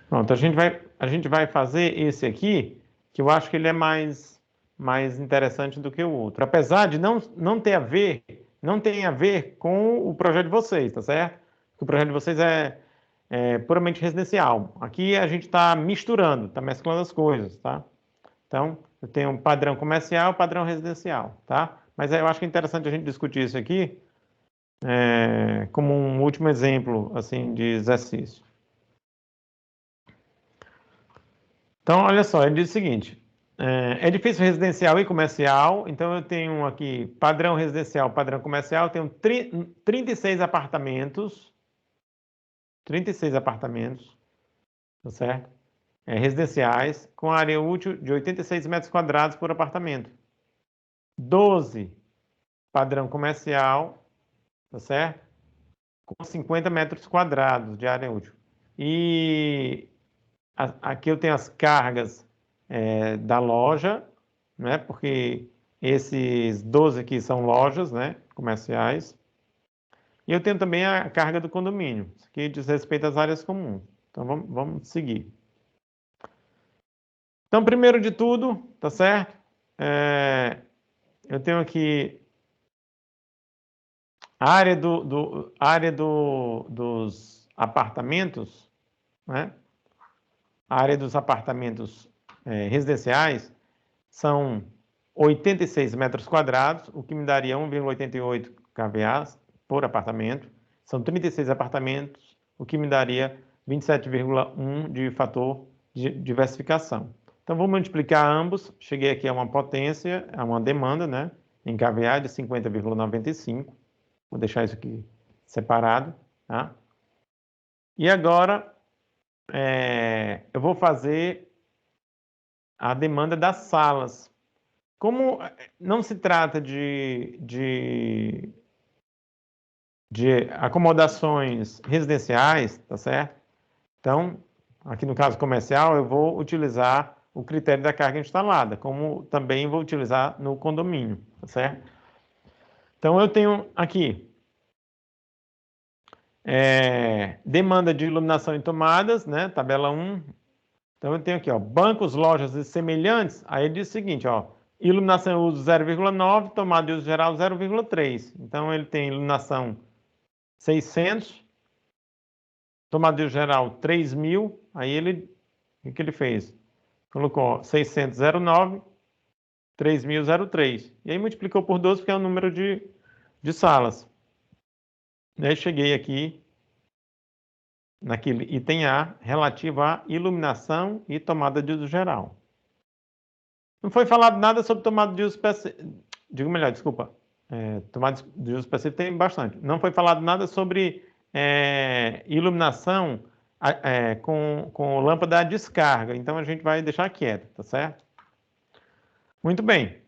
Pronto, a gente vai fazer esse aqui, que eu acho que ele é mais interessante do que o outro. Apesar de não tem a ver com o projeto de vocês, tá certo? Porque o projeto de vocês é puramente residencial. Aqui a gente está misturando, está mesclando as coisas, tá? Então, eu tenho um padrão comercial, padrão residencial, tá? Mas eu acho que é interessante a gente discutir isso aqui como um último exemplo, assim, de exercício. Então, olha só, ele diz o seguinte: edifício residencial e comercial. Então, eu tenho aqui padrão residencial, padrão comercial. Tenho 36 apartamentos. 36 apartamentos, tá certo? Residenciais, com área útil de 86 metros quadrados por apartamento. 12 padrão comercial, tá certo? Com 50 metros quadrados de área útil. E aqui eu tenho as cargas da loja, né? Porque esses 12 aqui são lojas, né? Comerciais. E eu tenho também a carga do condomínio. Isso aqui diz respeito às áreas comuns. Então vamos seguir. Então, primeiro de tudo, tá certo? Eu tenho aqui a área dos apartamentos, né? A área dos apartamentos residenciais são 86 metros quadrados, o que me daria 1,88 kVA por apartamento. São 36 apartamentos, o que me daria 27,1 de fator de diversificação. Então, vou multiplicar ambos. Cheguei aqui a uma potência, a uma demanda, né, em kVA de 50,95. Vou deixar isso aqui separado, tá? E agora, eu vou fazer a demanda das salas. Como não se trata de acomodações residenciais, tá certo? Então, aqui no caso comercial, eu vou utilizar o critério da carga instalada, como também vou utilizar no condomínio, tá certo? Então, eu tenho aqui demanda de iluminação em tomadas, né? Tabela 1. Então, eu tenho aqui, ó, bancos, lojas e semelhantes. Aí ele diz o seguinte, ó, Iluminação eu uso 0,9, tomada de uso geral 0,3. Então, ele tem iluminação 600, tomada de uso geral 3.000. Aí, o que ele fez? Colocou 600,09, 3.003. E aí, multiplicou por 12, porque é o número de salas. E aí, cheguei aqui, naquele item A, relativo à iluminação e tomada de uso geral. Não foi falado nada sobre tomada de uso específico. Digo melhor, desculpa. Tomada de uso específico tem bastante. Não foi falado nada sobre iluminação com lâmpada à descarga. Então a gente vai deixar quieto, tá certo? Muito bem.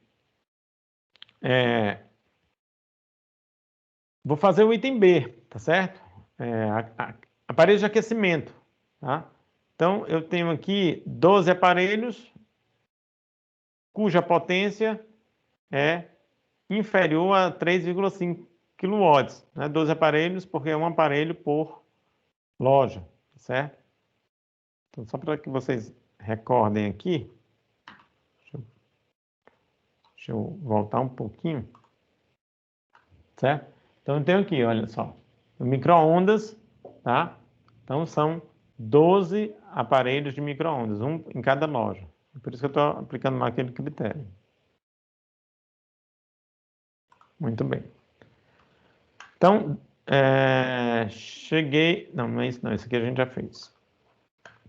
Vou fazer o item B, tá certo? Aparelhos de aquecimento, tá? Então eu tenho aqui 12 aparelhos cuja potência é inferior a 3,5 kW, né? 12 aparelhos, porque é um aparelho por loja, tá certo? Então, só para que vocês recordem aqui, deixa eu voltar um pouquinho, certo? Então, eu tenho aqui, olha só, micro-ondas, tá? Então, são 12 aparelhos de micro-ondas, um em cada loja. Por isso que eu estou aplicando mais aquele critério. Muito bem. Então, cheguei... Não, não é isso não, isso aqui a gente já fez.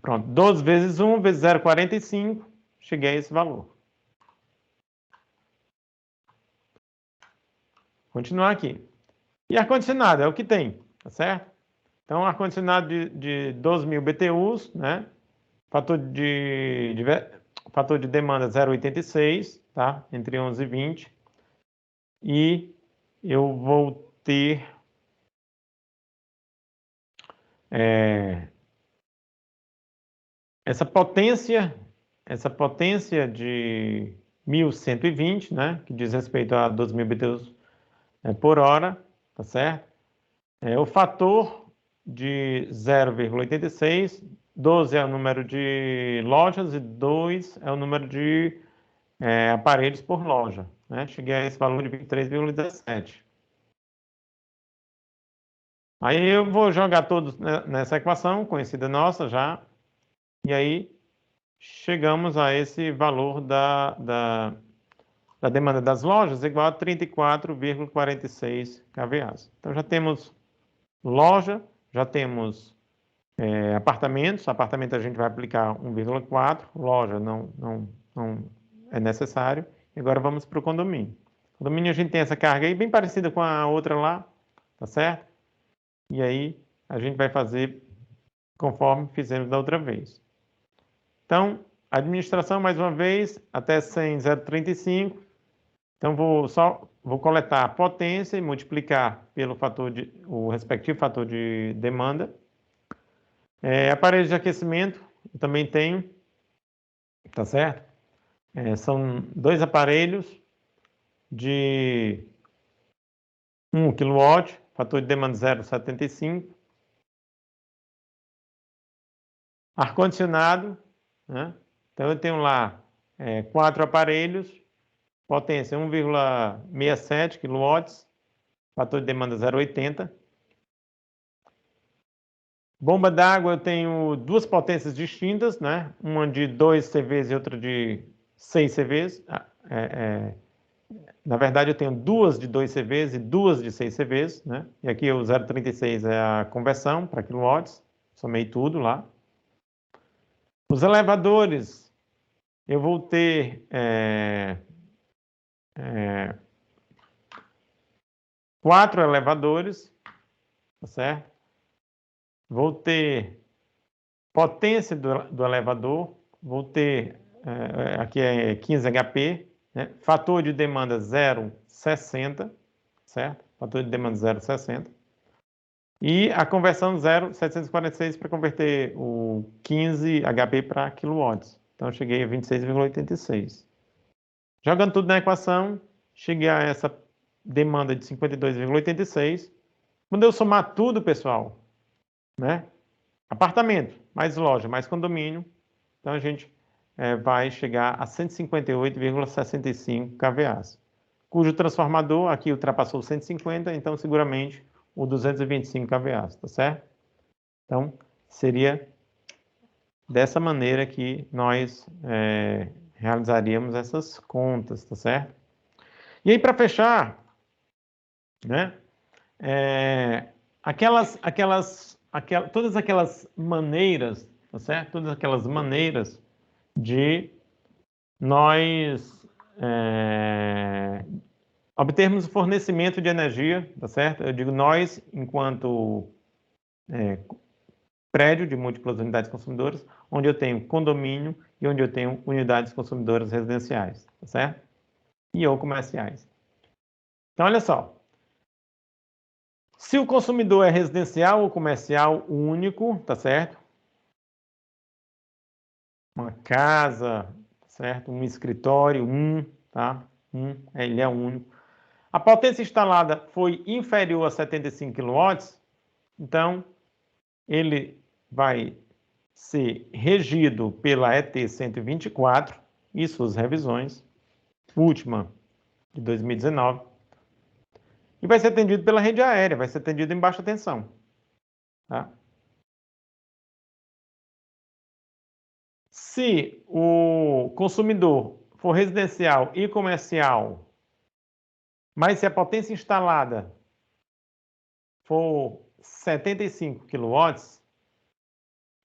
Pronto, 12 vezes 1 vezes 0,45, cheguei a esse valor. Continuar aqui. E ar-condicionado, é o que tem, tá certo? Então, ar-condicionado de 12.000 BTUs, né? Fator de demanda 0,86, tá? Entre 11 e 20. E eu vou ter essa potência de 1.120, né? Que diz respeito a 12.000 BTUs por hora, tá certo? O fator de 0,86, 12 é o número de lojas e 2 é o número de aparelhos por loja, né? Cheguei a esse valor de 23,17. Aí eu vou jogar todos nessa equação, conhecida nossa já, e aí chegamos a esse valor da demanda das lojas igual a 34,46 kVA. Então já temos loja, já temos apartamentos. Apartamento a gente vai aplicar 1,4, loja não é necessário. E agora vamos para o condomínio. Condomínio a gente tem essa carga aí bem parecida com a outra lá, tá certo? E aí a gente vai fazer conforme fizemos da outra vez. Então, administração mais uma vez, até 100,035. Então, vou coletar a potência e multiplicar pelo o respectivo fator de demanda. Aparelhos de aquecimento, eu também tenho, tá certo? São 2 aparelhos de 1 kW, fator de demanda 0,75. Ar-condicionado, né? Então eu tenho lá 4 aparelhos, potência 1,67 kW, fator de demanda 0,80. Bomba d'água eu tenho 2 potências distintas, né? Uma de 2 CVs e outra de 6 CVs. Na verdade, eu tenho 2 de 2 CVs e 2 de 6 CVs, né? E aqui o 0,36 é a conversão para quilowatts, somei tudo lá. Os elevadores, eu vou ter 4 elevadores, tá certo? Vou ter potência do elevador, vou ter, aqui é 15 HP, né? Fator de demanda 0,60, certo? Fator de demanda 0,60. E a conversão 0,746 para converter o 15 HP para quilowatts. Então, eu cheguei a 26,86. Jogando tudo na equação, cheguei a essa demanda de 52,86. Quando eu somar tudo, pessoal, né? Apartamento, mais loja, mais condomínio. Então, a gente vai chegar a 158,65 kVA, cujo transformador aqui ultrapassou 150, então seguramente o 225 kVA, tá certo? Então, seria dessa maneira que nós realizaríamos essas contas, tá certo? E aí, para fechar, né, todas aquelas maneiras, tá certo? Todas aquelas maneiras de nós obtermos o fornecimento de energia, tá certo? Eu digo nós, enquanto prédio de múltiplas unidades consumidoras, onde eu tenho condomínio e onde eu tenho unidades consumidoras residenciais, tá certo? E ou comerciais. Então, olha só. Se o consumidor é residencial ou comercial único, tá certo? Uma casa, tá certo? Um escritório, tá? Ele é único. A potência instalada foi inferior a 75 kW, então ele vai ser regido pela ET 124 e suas revisões, última de 2019, e vai ser atendido pela rede aérea, vai ser atendido em baixa tensão. Tá? Se o consumidor for residencial e comercial, mas se a potência instalada for 75 kW,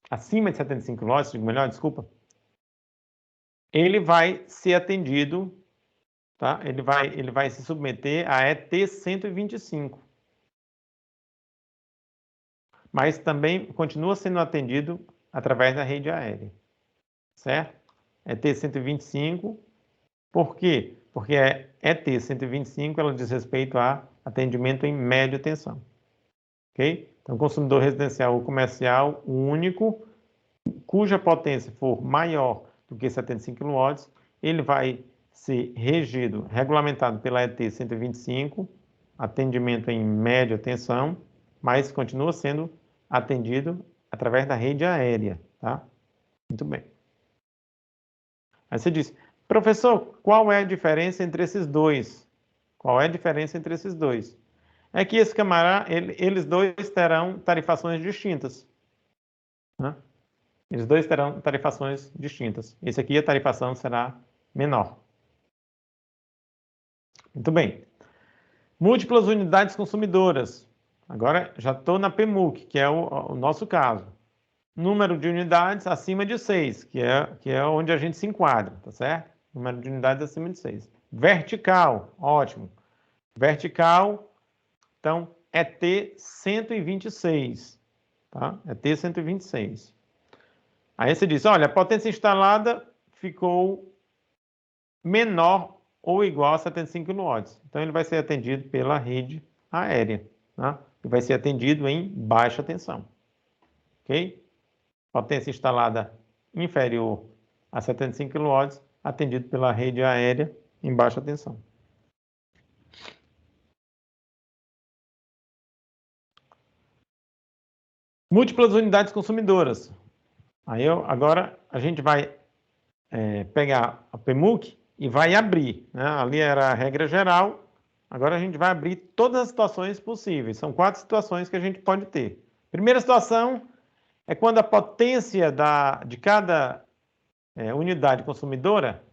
acima de 75 kW, digo melhor, desculpa, ele vai ser atendido, tá? Ele vai se submeter a ET 125. Mas também continua sendo atendido através da rede aérea, certo? ET 125, por quê? Porque a ET 125 ela diz respeito a atendimento em média tensão, ok? Então, consumidor residencial ou comercial único, cuja potência for maior do que 75 kW, ele vai ser regido, regulamentado pela ET 125, atendimento em média tensão, mas continua sendo atendido através da rede aérea, tá? Muito bem. Aí você diz, professor, qual é a diferença entre esses dois? Qual é a diferença entre esses dois? É que esse camarada, eles dois terão tarifações distintas, né? Eles dois terão tarifações distintas. Esse aqui a tarifação será menor. Muito bem. Múltiplas unidades consumidoras. Agora já estou na PMUC, que é o nosso caso. Número de unidades acima de 6, que é onde a gente se enquadra, tá certo? Número de unidades acima de 6. Vertical, ótimo. Vertical, então, é T 126, tá? É T 126. Aí você diz, olha, a potência instalada ficou menor ou igual a 75 kW. Então, ele vai ser atendido pela rede aérea, tá? E vai ser atendido em baixa tensão, ok? Potência instalada inferior a 75 kW, atendido pela rede aérea em baixa tensão. Múltiplas unidades consumidoras. Agora a gente vai pegar a PMUC e vai abrir, né? Ali era a regra geral, agora a gente vai abrir todas as situações possíveis. São 4 situações que a gente pode ter. Primeira situação é quando a potência de cada unidade consumidora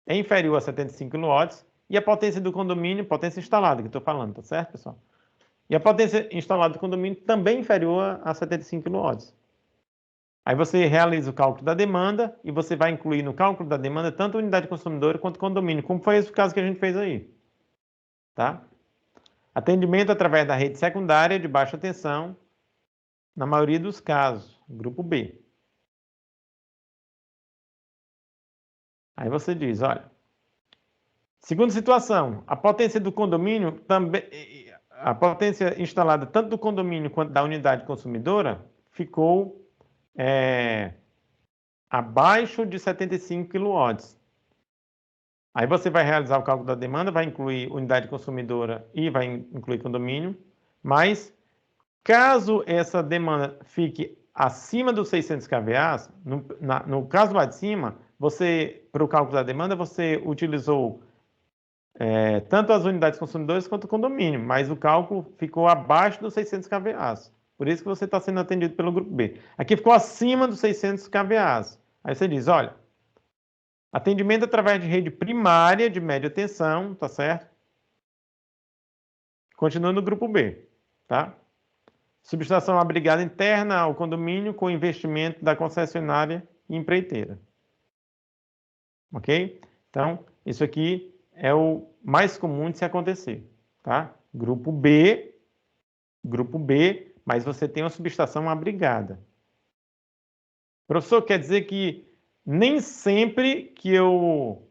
é inferior a 75 kW e a potência do condomínio, potência instalada que eu estou falando, tá certo, pessoal? E a potência instalada do condomínio também inferior a 75 kW. Aí você realiza o cálculo da demanda e você vai incluir no cálculo da demanda tanto a unidade consumidora quanto o condomínio, como foi esse o caso que a gente fez aí. Tá? Atendimento através da rede secundária de baixa tensão, na maioria dos casos, grupo B. Aí você diz, olha, segunda situação, a potência do condomínio também, a potência instalada tanto do condomínio quanto da unidade consumidora ficou abaixo de 75 kW. Aí você vai realizar o cálculo da demanda, vai incluir unidade consumidora e vai incluir condomínio, mas caso essa demanda fique acima dos 600 kVA, no caso lá de cima, para o cálculo da demanda, você utilizou tanto as unidades consumidoras quanto o condomínio, mas o cálculo ficou abaixo dos 600 kVAs. Por isso que você está sendo atendido pelo grupo B. Aqui ficou acima dos 600 kVAs. Aí você diz, olha, atendimento através de rede primária de média tensão, tá certo? Continua no grupo B, tá? Subestação abrigada interna ao condomínio com investimento da concessionária e empreiteira. Ok? Então, isso aqui é o mais comum de se acontecer, tá? Grupo B, mas você tem uma subestação abrigada. Professor, quer dizer que nem sempre que eu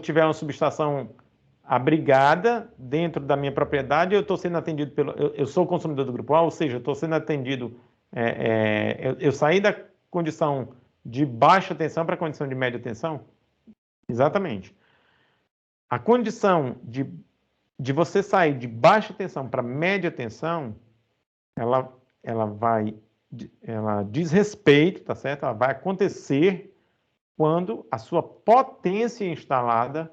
tiver uma subestação abrigada dentro da minha propriedade, eu estou sendo atendido eu sou consumidor do grupo A, ou seja, eu estou sendo atendido, eu saí da condição de baixa tensão para a condição de média tensão? Exatamente. A condição de você sair de baixa tensão para média tensão, ela diz respeito, tá certo? Ela vai acontecer quando a sua potência instalada,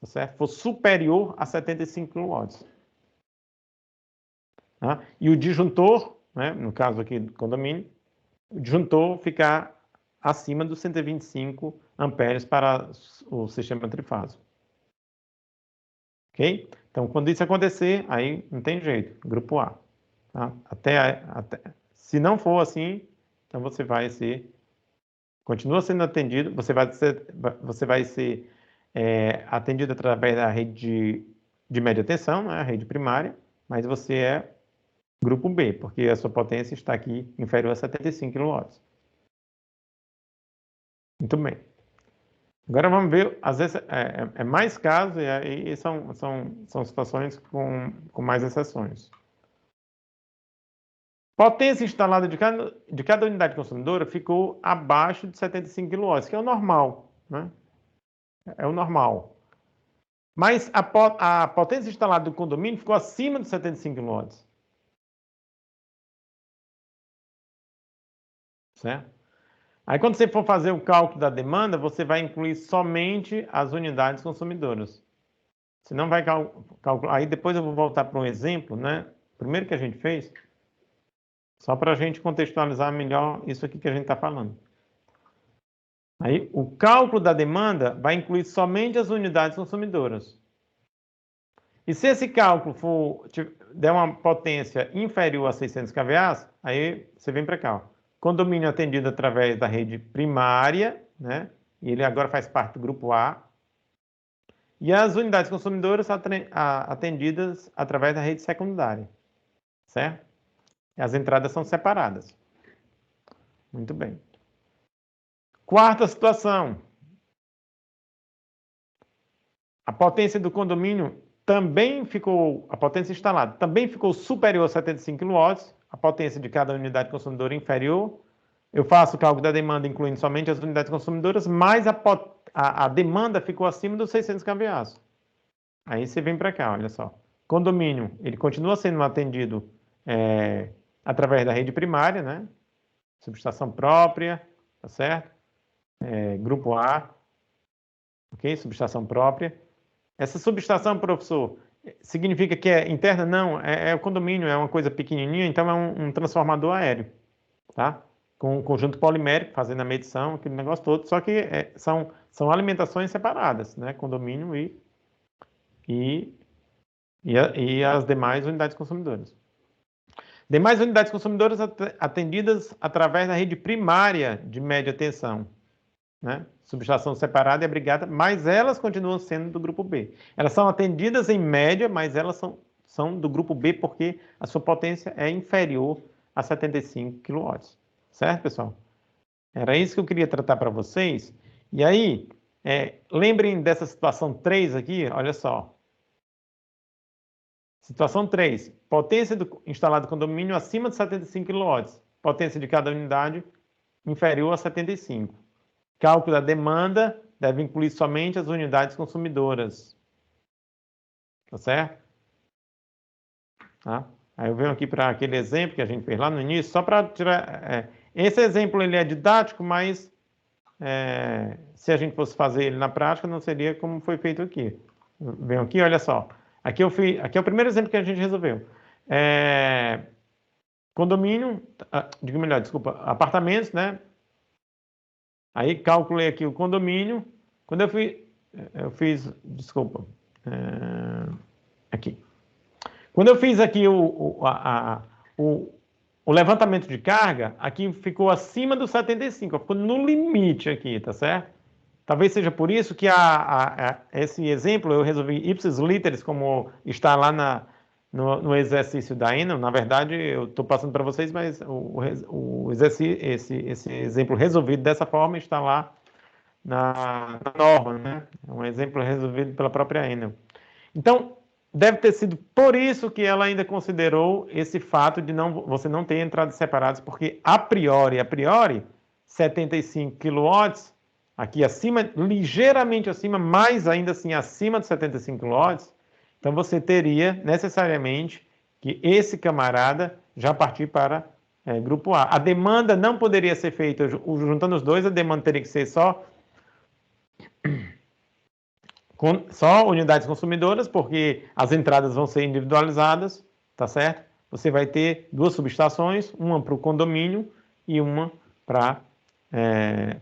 tá certo, for superior a 75 kW. Tá? E o disjuntor, né, no caso aqui do condomínio, o disjuntor ficar acima dos 125 amperes para o sistema trifásico. Ok? Então, quando isso acontecer, aí não tem jeito, grupo A. Tá? Se não for assim, então você vai continua sendo atendido, você vai ser atendido através da rede de média tensão, né, a rede primária, mas você é grupo B, porque a sua potência está aqui inferior a 75 kW. Muito bem. Agora vamos ver, às vezes mais casos, e aí são situações com mais exceções. Potência instalada de cada unidade consumidora ficou abaixo de 75 kW, que é o normal, né? É o normal. Mas a potência instalada do condomínio ficou acima de 75 kW. Certo? Aí, quando você for fazer o cálculo da demanda, você vai incluir somente as unidades consumidoras. Você não vai calcular. Aí, depois eu vou voltar para um exemplo, né? Primeiro que a gente fez, só para a gente contextualizar melhor isso aqui que a gente está falando. Aí, o cálculo da demanda vai incluir somente as unidades consumidoras. E se esse cálculo der uma potência inferior a 600 kVA, aí você vem para cá. Ó. Condomínio atendido através da rede primária, né? E ele agora faz parte do grupo A. E as unidades consumidoras atendidas através da rede secundária, certo? As entradas são separadas. Muito bem. Quarta situação. A potência do condomínio a potência instalada também ficou superior a 75 kW, a potência de cada unidade consumidora inferior. Eu faço o cálculo da demanda incluindo somente as unidades consumidoras, mas a demanda ficou acima dos 600 kVA. Aí você vem para cá, olha só. Condomínio, ele continua sendo atendido através da rede primária, né? Subestação própria, tá certo? Grupo A, ok? Subestação própria. Essa subestação, professor, significa que é interna? Não, é o condomínio, é uma coisa pequenininha, então é um transformador aéreo, tá? Com um conjunto polimérico, fazendo a medição, aquele negócio todo, só que são alimentações separadas, né? Condomínio e as demais unidades consumidoras. Demais unidades consumidoras atendidas através da rede primária de média tensão, né? Subestação separada e abrigada, mas elas continuam sendo do grupo B. Elas são atendidas em média, mas elas são do grupo B porque a sua potência é inferior a 75 kW. Certo, pessoal? Era isso que eu queria tratar para vocês. E aí, lembrem dessa situação 3 aqui, olha só. Situação 3. Potência instalada do condomínio acima de 75 kW. Potência de cada unidade inferior a 75. Cálculo da demanda deve incluir somente as unidades consumidoras. Tá certo? Tá? Aí eu venho aqui para aquele exemplo que a gente fez lá no início, só para tirar... esse exemplo ele é didático, mas Se a gente fosse fazer ele na prática, não seria como foi feito aqui. Venham aqui, olha só. Aqui é o primeiro exemplo que a gente resolveu. Condomínio, digo melhor, desculpa, apartamentos, né? Aí calculei aqui o condomínio. Quando eu fiz, desculpa, aqui. Quando eu fiz aqui o levantamento de carga, aqui ficou acima do 75, ficou no limite aqui, tá certo? Talvez seja por isso que esse exemplo eu resolvi ipsis literis, como está lá no exercício da Enel. Na verdade, eu estou passando para vocês, mas esse exemplo resolvido dessa forma está lá na norma, né? É um exemplo resolvido pela própria Enel. Então, deve ter sido por isso que ela ainda considerou esse fato de você não ter entradas separadas, porque a priori, 75 kW, aqui acima, ligeiramente acima, mas ainda assim acima de 75 kW, então você teria necessariamente que esse camarada já partir para grupo A. A demanda não poderia ser feita juntando os dois, a demanda teria que ser só unidades consumidoras, porque as entradas vão ser individualizadas, tá certo? Você vai ter duas subestações, uma para o condomínio e uma para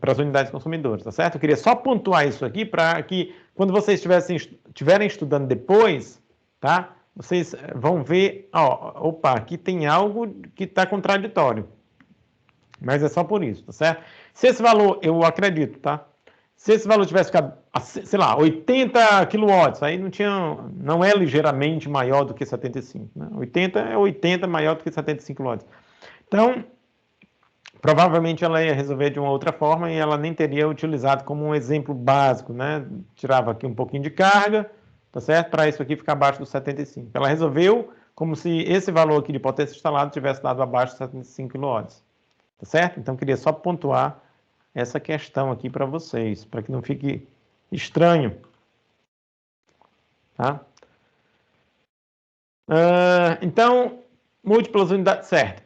as unidades consumidoras, tá certo? Eu queria só pontuar isso aqui para que, quando vocês estiverem estudando depois, tá? Vocês vão ver, opa, aqui tem algo que está contraditório. Mas é só por isso, tá certo? Se esse valor, eu acredito, tá? Se esse valor tivesse ficado, sei lá, 80 kW, aí não é ligeiramente maior do que 75, né? 80 é 80 maior do que 75 kW. Então, provavelmente ela ia resolver de uma outra forma e ela nem teria utilizado como um exemplo básico, né? Tirava aqui um pouquinho de carga, tá certo? Para isso aqui ficar abaixo do 75. Ela resolveu como se esse valor aqui de potência instalada tivesse dado abaixo de 75 kW, tá certo? Então, queria só pontuar essa questão aqui para vocês, para que não fique estranho, tá? Então, múltiplas unidades, certo.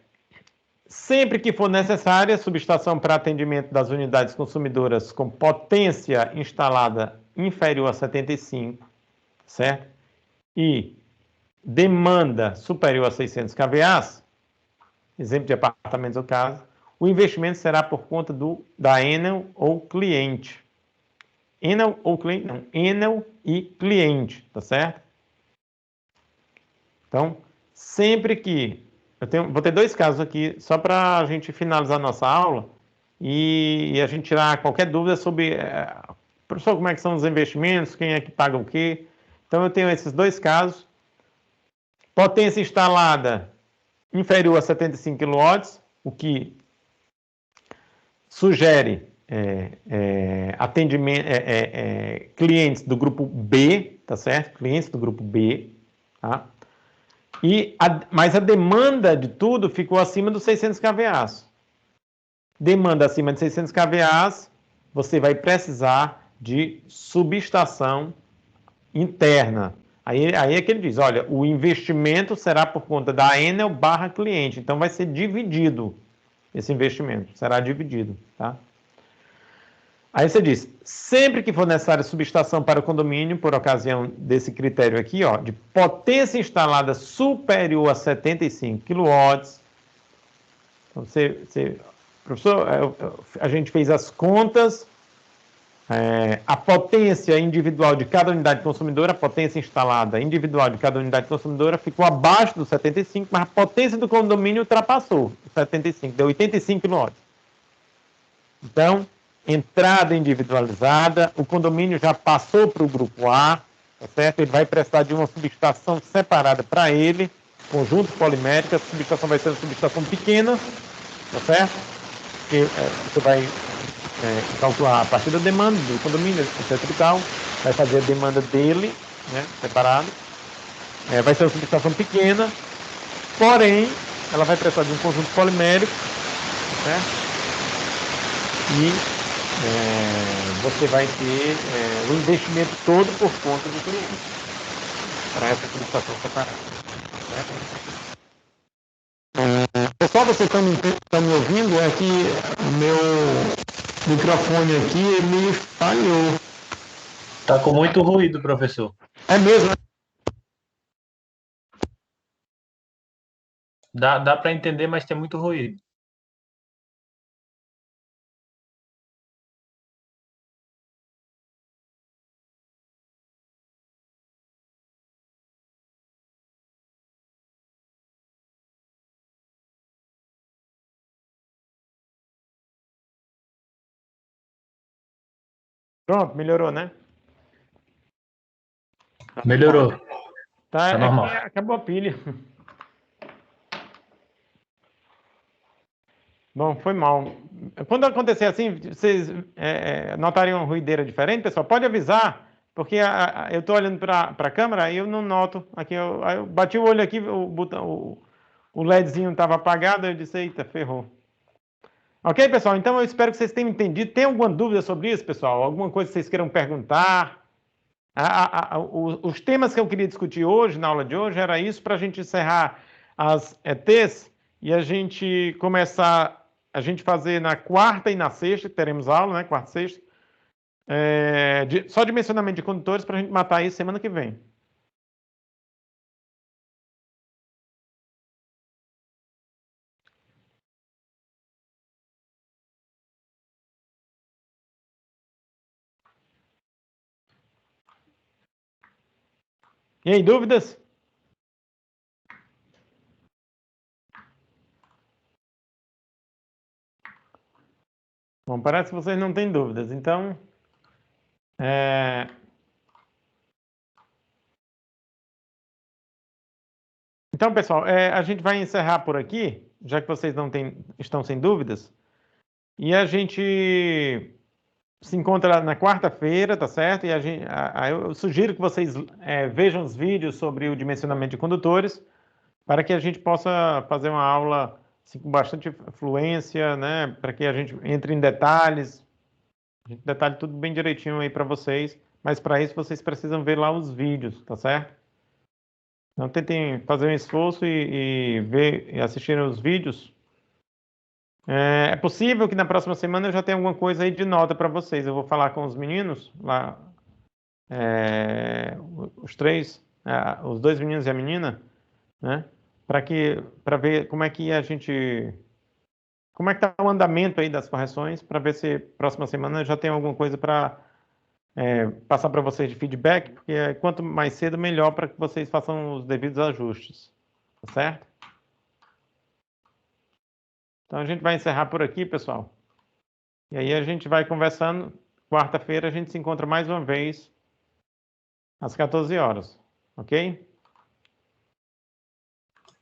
Sempre que for necessária, subestação para atendimento das unidades consumidoras com potência instalada inferior a 75, certo? E demanda superior a 600 kVA, exemplo de apartamentos ou casa, o investimento será por conta da Enel ou cliente. Enel ou cliente? Não, Enel e cliente, tá certo? Então, sempre que... vou ter dois casos aqui, só para a gente finalizar a nossa aula e a gente tirar qualquer dúvida sobre... professor, como é que são os investimentos, quem é que paga o quê? Então, eu tenho esses dois casos. Potência instalada inferior a 75 kW, o que sugere atendimento, clientes do grupo B, tá certo? Clientes do grupo B, tá? Mas a demanda de tudo ficou acima dos 600 kVA. Demanda acima de 600 kVA, você vai precisar de subestação interna. Aí é que ele diz, olha, o investimento será por conta da Enel / cliente, então vai ser dividido esse investimento, será dividido, tá? Aí você diz, sempre que for necessária subestação para o condomínio, por ocasião desse critério aqui, de potência instalada superior a 75 kW, então professor, a gente fez as contas, a potência individual de cada unidade consumidora, a potência instalada individual de cada unidade consumidora ficou abaixo do 75, mas a potência do condomínio ultrapassou o 75, deu 85 kW. Então, entrada individualizada, o condomínio já passou para o grupo A, tá certo? Ele vai precisar de uma subestação separada para ele, conjunto polimérico, a subestação vai ser uma subestação pequena, tá certo? Que você vai calcular a partir da demanda do condomínio, etc e tal, vai fazer a demanda dele, né, separado. Vai ser uma subestação pequena, porém, ela vai precisar de um conjunto polimérico, tá certo? E você vai ter o investimento todo por conta do cliente para essa subestação separada. Certo? Pessoal, vocês estão me ouvindo? É que o meu O microfone aqui, ele falhou. Tá com muito ruído, professor. É mesmo? Dá para entender, mas tem muito ruído. Pronto, melhorou, né? Melhorou. Tá, Tá é que normal. acabou a pilha. Bom, foi mal. Quando acontecer assim, vocês notariam uma ruideira diferente, pessoal? Pode avisar, porque eu estou olhando para a câmera e eu não noto. Aqui aí eu bati o olho aqui, o LEDzinho estava apagado, eu disse, eita, ferrou. Ok, pessoal? Então eu espero que vocês tenham entendido. Tem alguma dúvida sobre isso, pessoal? Alguma coisa que vocês queiram perguntar? Os temas que eu queria discutir hoje, na aula de hoje, era isso para a gente encerrar as ETs e a gente começar, a gente fazer na quarta e na sexta, teremos aula, né? Quarta e sexta, só dimensionamento de condutores para a gente matar isso semana que vem. E aí, dúvidas? Bom, parece que vocês não têm dúvidas. Então, pessoal, a gente vai encerrar por aqui, já que vocês não estão sem dúvidas. E a gente se encontra na quarta-feira, tá certo? E eu sugiro que vocês vejam os vídeos sobre o dimensionamento de condutores, para que a gente possa fazer uma aula assim, com bastante fluência, né? Para que a gente entre em detalhes, a gente detalhe tudo bem direitinho aí para vocês, mas para isso vocês precisam ver lá os vídeos, tá certo? Então tentem fazer um esforço e ver e assistirem os vídeos. É possível que na próxima semana eu já tenha alguma coisa aí de nota para vocês. Eu vou falar com os meninos lá, os três, os dois meninos e a menina, né? Para ver como é que como é que tá o andamento aí das correções, para ver se próxima semana já tem alguma coisa para passar para vocês de feedback, porque quanto mais cedo melhor para que vocês façam os devidos ajustes, tá certo? Então a gente vai encerrar por aqui, pessoal. E aí a gente vai conversando. Quarta-feira a gente se encontra mais uma vez às 14 horas, ok?